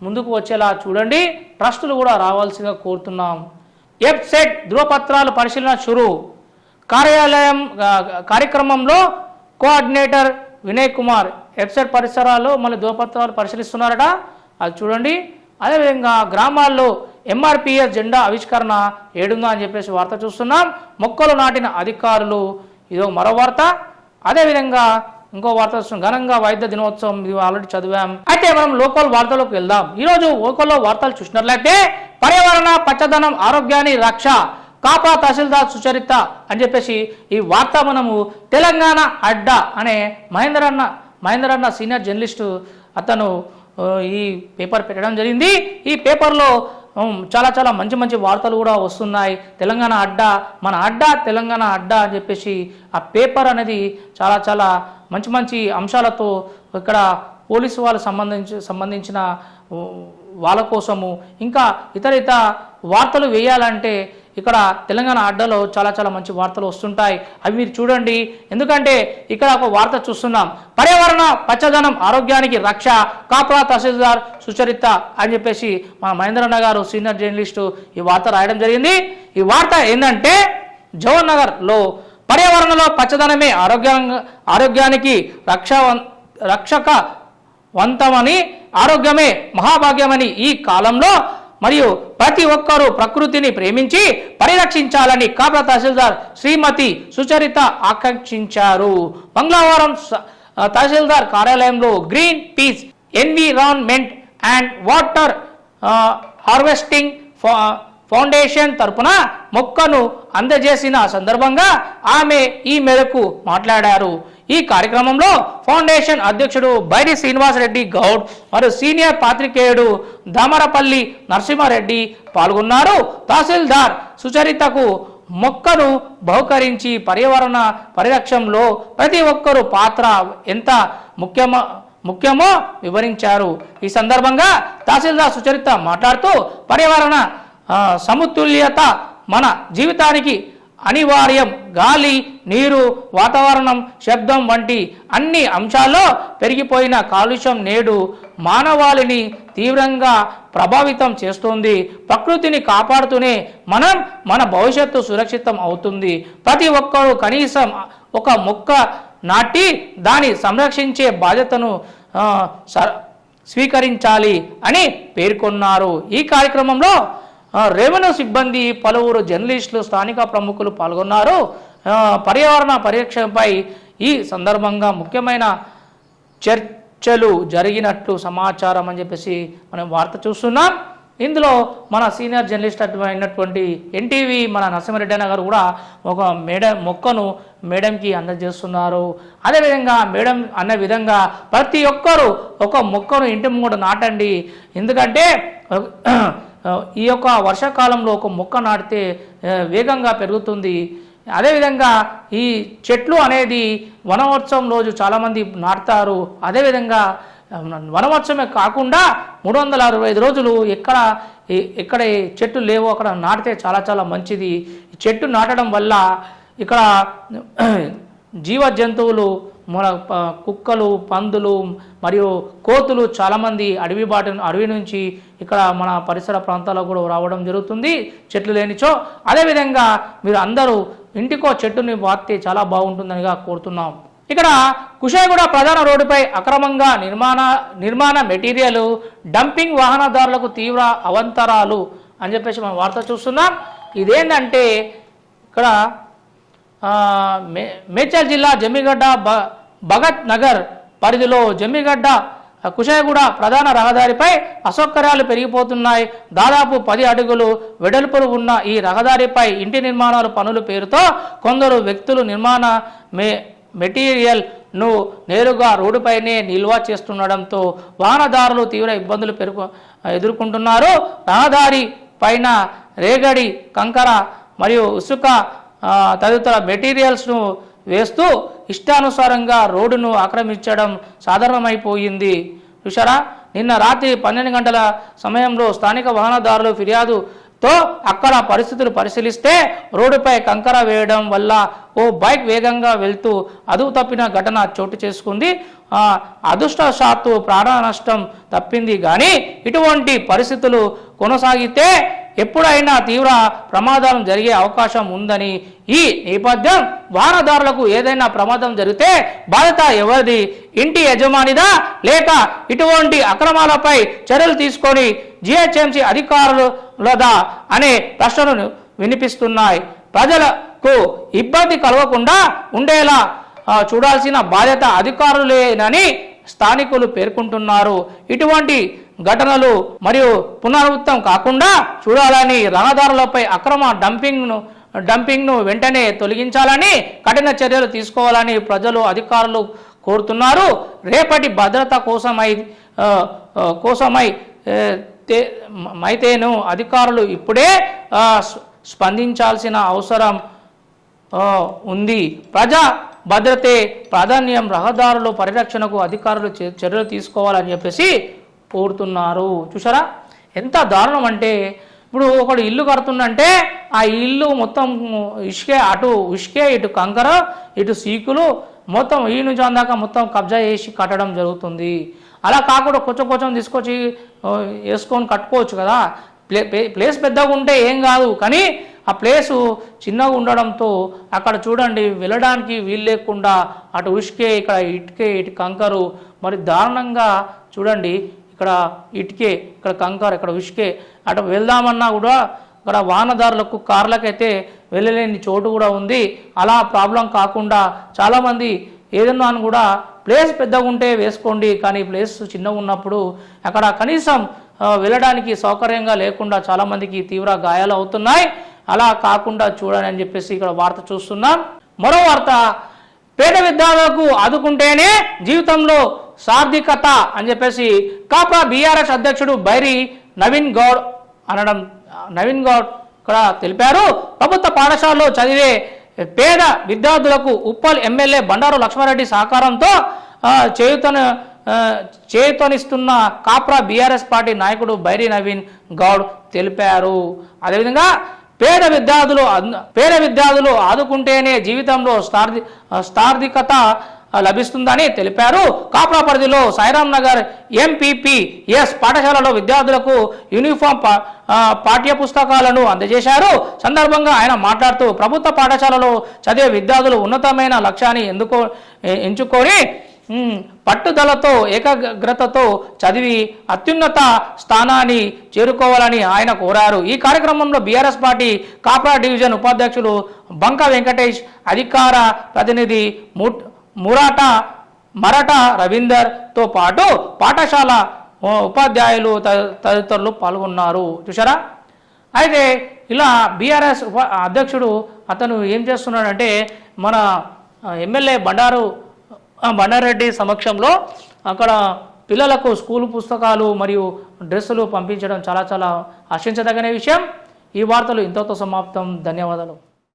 ముందుకు వచ్చేలా చూడండి. ట్రస్టులు కూడా రావాల్సిందిగా కోరుతున్నాం. వెబ్సైట్ ధృవపత్రాలు పరిశీలన షురు కార్యక్రమంలో కోఆర్డినేటర్ వినయ్ కుమార్ వెబ్సైట్ పరిసరాల్లో మళ్ళీ ధృవపత్రాలు పరిశీలిస్తున్నారట, అది చూడండి. అదేవిధంగా గ్రామాల్లో ఎంఆర్పిఎస్ జెండా ఆవిష్కరణ ఏడుందా అని చెప్పేసి వార్త చూస్తున్నాం. మొక్కలు నాటిన అధికారులు, ఇదో మరో వార్త. అదేవిధంగా ఇంకో వార్త చూస్తున్నాం, ఘనంగా వైద్య దినోత్సవం, ఇది ఆల్రెడీ చదివాం. అయితే మనం లోకల్ వార్తలకు వెళ్దాం. ఈరోజు లోకల్లో వార్తలు చూసినట్లయితే పర్యావరణ పచ్చదనం ఆరోగ్యాన్ని రక్ష కాపా తహసీల్దార్ సుచరిత అని చెప్పేసి ఈ వార్త మనము తెలంగాణ అడ్డా అనే మహేందర్ అన్న సీనియర్ జర్నలిస్టు అతను ఈ పేపర్ పెట్టడం జరిగింది. ఈ పేపర్లో చాలా మంచి వార్తలు కూడా వస్తున్నాయి. తెలంగాణ అడ్డా, మన అడ్డా తెలంగాణ అడ్డా అని చెప్పేసి ఆ పేపర్ అనేది చాలా మంచి అంశాలతో ఇక్కడ పోలీసు వాళ్ళకు సంబంధించిన వాళ్ళ కోసము ఇంకా ఇతర వార్తలు వేయాలంటే ఇక్కడ తెలంగాణ అడ్డాలో చాలా మంచి వార్తలు వస్తుంటాయి. అవి మీరు చూడండి. ఎందుకంటే ఇక్కడ ఒక వార్త చూస్తున్నాం, పర్యావరణ పచ్చదనం ఆరోగ్యానికి రక్ష కాపా తహసీల్దార్ సుచరిత అని చెప్పేసి మన మహేంద్రన్న గారు సీనియర్ జర్నలిస్టు ఈ వార్త రాయడం జరిగింది. ఈ వార్త ఏంటంటే జవహర్ నగర్లో పర్యావరణంలో పచ్చదనమే ఆరోగ్యానికి రక్షకవంతమని, ఆరోగ్యమే మహాభాగ్యమని ఈ కాలంలో మరియు ప్రతి ఒక్కరూ ప్రకృతిని ప్రేమించి పరిరక్షించాలని కాప్రా తహసీల్దార్ శ్రీమతి సుచరిత ఆకాంక్షించారు. మంగళవారం తహసీల్దార్ కార్యాలయంలో green peas environment and water harvesting foundation తరపున మొక్కను అందజేసిన సందర్భంగా ఆమె ఈ మేరకు మాట్లాడారు. ఈ కార్యక్రమంలో ఫౌండేషన్ అధ్యక్షుడు బైరి శ్రీనివాసరెడ్డి గౌడ్ మరియు సీనియర్ పాత్రికేయుడు దామరపల్లి నరసింహారెడ్డి పాల్గొన్నారు. తహసీల్దార్ సుచరితకు మొక్కను బహుకరించి పర్యావరణ పరిరక్షణలో ప్రతి ఒక్కరూ పాత్ర ఎంత ముఖ్యమో వివరించారు. ఈ సందర్భంగా తహసీల్దార్ సుచరిత మాట్లాడుతూ పర్యావరణ సమతుల్యత మన జీవితానికి అనివార్యం. గాలి, నీరు, వాతావరణం, శబ్దం వంటి అన్ని అంశాల్లో పెరిగిపోయిన కాలుష్యం నేడు మానవాళిని తీవ్రంగా ప్రభావితం చేస్తుంది. ప్రకృతిని కాపాడుతూనే మన భవిష్యత్తు సురక్షితం అవుతుంది. ప్రతి ఒక్కరూ కనీసం ఒక మొక్క నాటి దాన్ని సంరక్షించే బాధ్యతను స్వీకరించాలి అని పేర్కొన్నారు. ఈ కార్యక్రమంలో రెవెన్యూ సిబ్బంది, పలువురు జర్నలిస్టులు, స్థానిక ప్రముఖులు పాల్గొన్నారు. పర్యావరణ పరిరక్షణపై ఈ సందర్భంగా ముఖ్యమైన చర్చలు జరిగినట్లు సమాచారం అని చెప్పేసి మనం వార్త చూస్తున్నాం. ఇందులో మన సీనియర్ జర్నలిస్ట్ అయినటువంటి ఎన్టీవీ మన నరసింహారెడ్డి అన్న గారు కూడా ఒక మొక్కను మేడంకి అందజేస్తున్నారు. అదేవిధంగా మేడం అన్న విధంగా ప్రతి ఒక్కరూ ఒక మొక్కను ఇంటి ముందు నాటండి. ఎందుకంటే ఈ యొక్క వర్షాకాలంలో ఒక మొక్క నాటితే వేగంగా పెరుగుతుంది. అదేవిధంగా ఈ చెట్లు అనేది వనమహోత్సవం రోజు చాలామంది నాటుతారు. అదేవిధంగా వనమహోత్సవమే కాకుండా 365 రోజులు ఎక్కడ చెట్లు లేవో అక్కడ నాటితే చాలా చాలా మంచిది. చెట్టు నాటడం వల్ల ఇక్కడ జీవ జంతువులు, మన కుక్కలు, పందులు మరియు కోతులు చాలామంది అడవి నుంచి ఇక్కడ మన పరిసర ప్రాంతాల్లో కూడా రావడం జరుగుతుంది చెట్లు లేనిచో. అదేవిధంగా మీరు అందరూ ఇంటికో చెట్టుని వాడితే చాలా బాగుంటుందనిగా కోరుతున్నాం. ఇక్కడ కుషాయిగూడ ప్రధాన రోడ్డుపై అక్రమంగా నిర్మాణ మెటీరియల్ డంపింగ్ వాహనదారులకు తీవ్ర అవంతరాలు అని చెప్పేసి మనం వార్త చూస్తున్నాం. ఇదేంటంటే ఇక్కడ మేడ్చల్ జిల్లా జమ్మిగడ్డ భగత్ నగర్ పరిధిలో జమ్మిగడ్డ కుషాయిగూడ ప్రధాన రహదారిపై అసౌకర్యాలు పెరిగిపోతున్నాయి. దాదాపు 10 అడుగులు వెడల్పులు ఉన్న ఈ రహదారిపై ఇంటి నిర్మాణాల పనుల పేరుతో కొందరు వ్యక్తులు నిర్మాణ మెటీరియల్ను నేరుగా రోడ్డుపైనే నిల్వ చేస్తుండడంతో వాహనదారులు తీవ్ర ఇబ్బందులు ఎదుర్కొంటున్నారు. రహదారి పైన రేగడి, కంకర మరియు ఇసుక తదితర మెటీరియల్స్ను వేస్తూ ఇష్టానుసారంగా రోడ్డును ఆక్రమించడం సాధారణమైపోయింది. చూసారా, నిన్న రాత్రి 12 గంటల సమయంలో స్థానిక వాహనదారులు ఫిర్యాదుతో అక్కడ పరిస్థితులు పరిశీలిస్తే రోడ్డుపై కంకర వేయడం వల్ల ఓ బైక్ వేగంగా వెళ్తూ అదుపు తప్పిన ఘటన చోటు చేసుకుంది. అదృష్టవశాత్తు ప్రాణ నష్టం తప్పింది. కానీ ఇటువంటి పరిస్థితులు కొనసాగితే ఎప్పుడైనా తీవ్ర ప్రమాదం జరిగే అవకాశం ఉందని, ఈ నేపథ్యం వాహనదారులకు ఏదైనా ప్రమాదం జరిగితే బాధ్యత ఎవరిది? ఇంటి యజమానిదా లేక ఇటువంటి అక్రమాలపై చర్యలు తీసుకొని జిహెచ్ఎంసీ అధికారులదా అనే ప్రశ్నలు వినిపిస్తున్నాయి. ప్రజలకు ఇబ్బంది కలగకుండా ఉండేలా చూడాల్సిన బాధ్యత అధికారులేనని స్థానికులు పేర్కొంటున్నారు. ఇటువంటి ఘటనలు మరియు పునరావృతం కాకుండా చూడాలని, రహదారులపై అక్రమ డంపింగ్ను వెంటనే తొలగించాలని కఠిన చర్యలు తీసుకోవాలని ప్రజలు అధికారులు కోరుతున్నారు. రేపటి భద్రత కోసమైతేను అధికారులు ఇప్పుడే స్పందించాల్సిన అవసరం ఉంది. ప్రజా భద్రతే ప్రాధాన్యం. రహదారుల పరిరక్షణకు అధికారులు చర్యలు తీసుకోవాలని చెప్పేసి కోరుతున్నారు. చూసారా ఎంత దారుణం అంటే, ఇప్పుడు ఒకడు ఇల్లు కడుతుందంటే ఆ ఇల్లు మొత్తం ఇసుకే ఇటు కంకర ఇటు సీకులు మొత్తం ఈ నుంచి అందాక మొత్తం కబ్జా చేసి కట్టడం జరుగుతుంది. అలా కాకుండా కొంచెం తీసుకొచ్చి వేసుకొని కట్టుకోవచ్చు కదా. ప్లేస్ పెద్దగా ఉంటే ఏం కాదు, కానీ ఆ ప్లేసు చిన్నగా ఉండడంతో అక్కడ చూడండి వెళ్ళడానికి వీలు లేకుండా అటు ఉష్కే ఇక్కడ ఇటు కంకరు, మరి దారుణంగా చూడండి ఇక్కడ ఇటుకే ఇక్కడ కంకర ఇక్కడ ఉష్కే అటు వెళ్దామన్నా కూడా అక్కడ వాహనదారులకు కార్లకైతే వెళ్ళలేని చోటు కూడా ఉంది. అలా ప్రాబ్లం కాకుండా చాలామంది ఏదన్నా కూడా ప్లేస్ పెద్దగా ఉంటే వేసుకోండి, కానీ ప్లేస్ చిన్నగా ఉన్నప్పుడు అక్కడ కనీసం వెళ్ళడానికి సౌకర్యంగా లేకుండా చాలామందికి తీవ్ర గాయాలు అవుతున్నాయి. అలా కాకుండా చూడండి అని చెప్పేసి ఇక్కడ వార్త చూస్తున్నాం. మరో వార్త, పేద విద్యార్థులకు ఆదుకుంటేనే జీవితంలో సార్థికత అని చెప్పేసి కాప్రా బీఆర్ఎస్ అధ్యక్షుడు బైరి నవీన్ గౌడ్ ఇక్కడ తెలిపారు. ప్రభుత్వ పాఠశాలలో చదివే పేద విద్యార్థులకు ఉప్పల్ ఎమ్మెల్యే బండారు లక్ష్మారెడ్డి సహకారంతో చేయుతనిస్తున్న కాప్రా బీఆర్ఎస్ పార్టీ నాయకుడు బైరి నవీన్ గౌడ్ తెలిపారు. అదేవిధంగా పేద విద్యార్థులు ఆదుకుంటేనే జీవితంలో సార్థికత లభిస్తుందని తెలిపారు. కాప్రా పరిధిలో సాయిరాం నగర్ ఎంపీపీఎస్ పాఠశాలలో విద్యార్థులకు యూనిఫామ్ పాఠ్య పుస్తకాలను అందజేశారు. సందర్భంగా ఆయన మాట్లాడుతూ ప్రభుత్వ పాఠశాలలో చదివే విద్యార్థులు ఉన్నతమైన లక్ష్యాన్ని ఎంచుకొని పట్టుదలతో ఏకాగ్రతతో చదివి అత్యున్నత స్థానాన్ని చేరుకోవాలని ఆయన కోరారు. ఈ కార్యక్రమంలో బీఆర్ఎస్ పార్టీ కాప్రా డివిజన్ ఉపాధ్యక్షులు బంక వెంకటేష్, అధికార ప్రతినిధి మరాఠా రవీందర్తో పాటు పాఠశాల ఉపాధ్యాయులు తదితరులు పాల్గొన్నారు. చూసారా? అయితే ఇలా బీఆర్ఎస్ అధ్యక్షుడు అతను ఏం చేస్తున్నాడంటే మన ఎమ్మెల్యే బండారెడ్డి సమక్షంలో అక్కడ పిల్లలకు స్కూల్ పుస్తకాలు మరియు డ్రెస్సులు పంపించడం చాలా చాలా హర్షించదగిన విషయం. ఈ వార్తలు ఇంతతో సమాప్తం. ధన్యవాదాలు.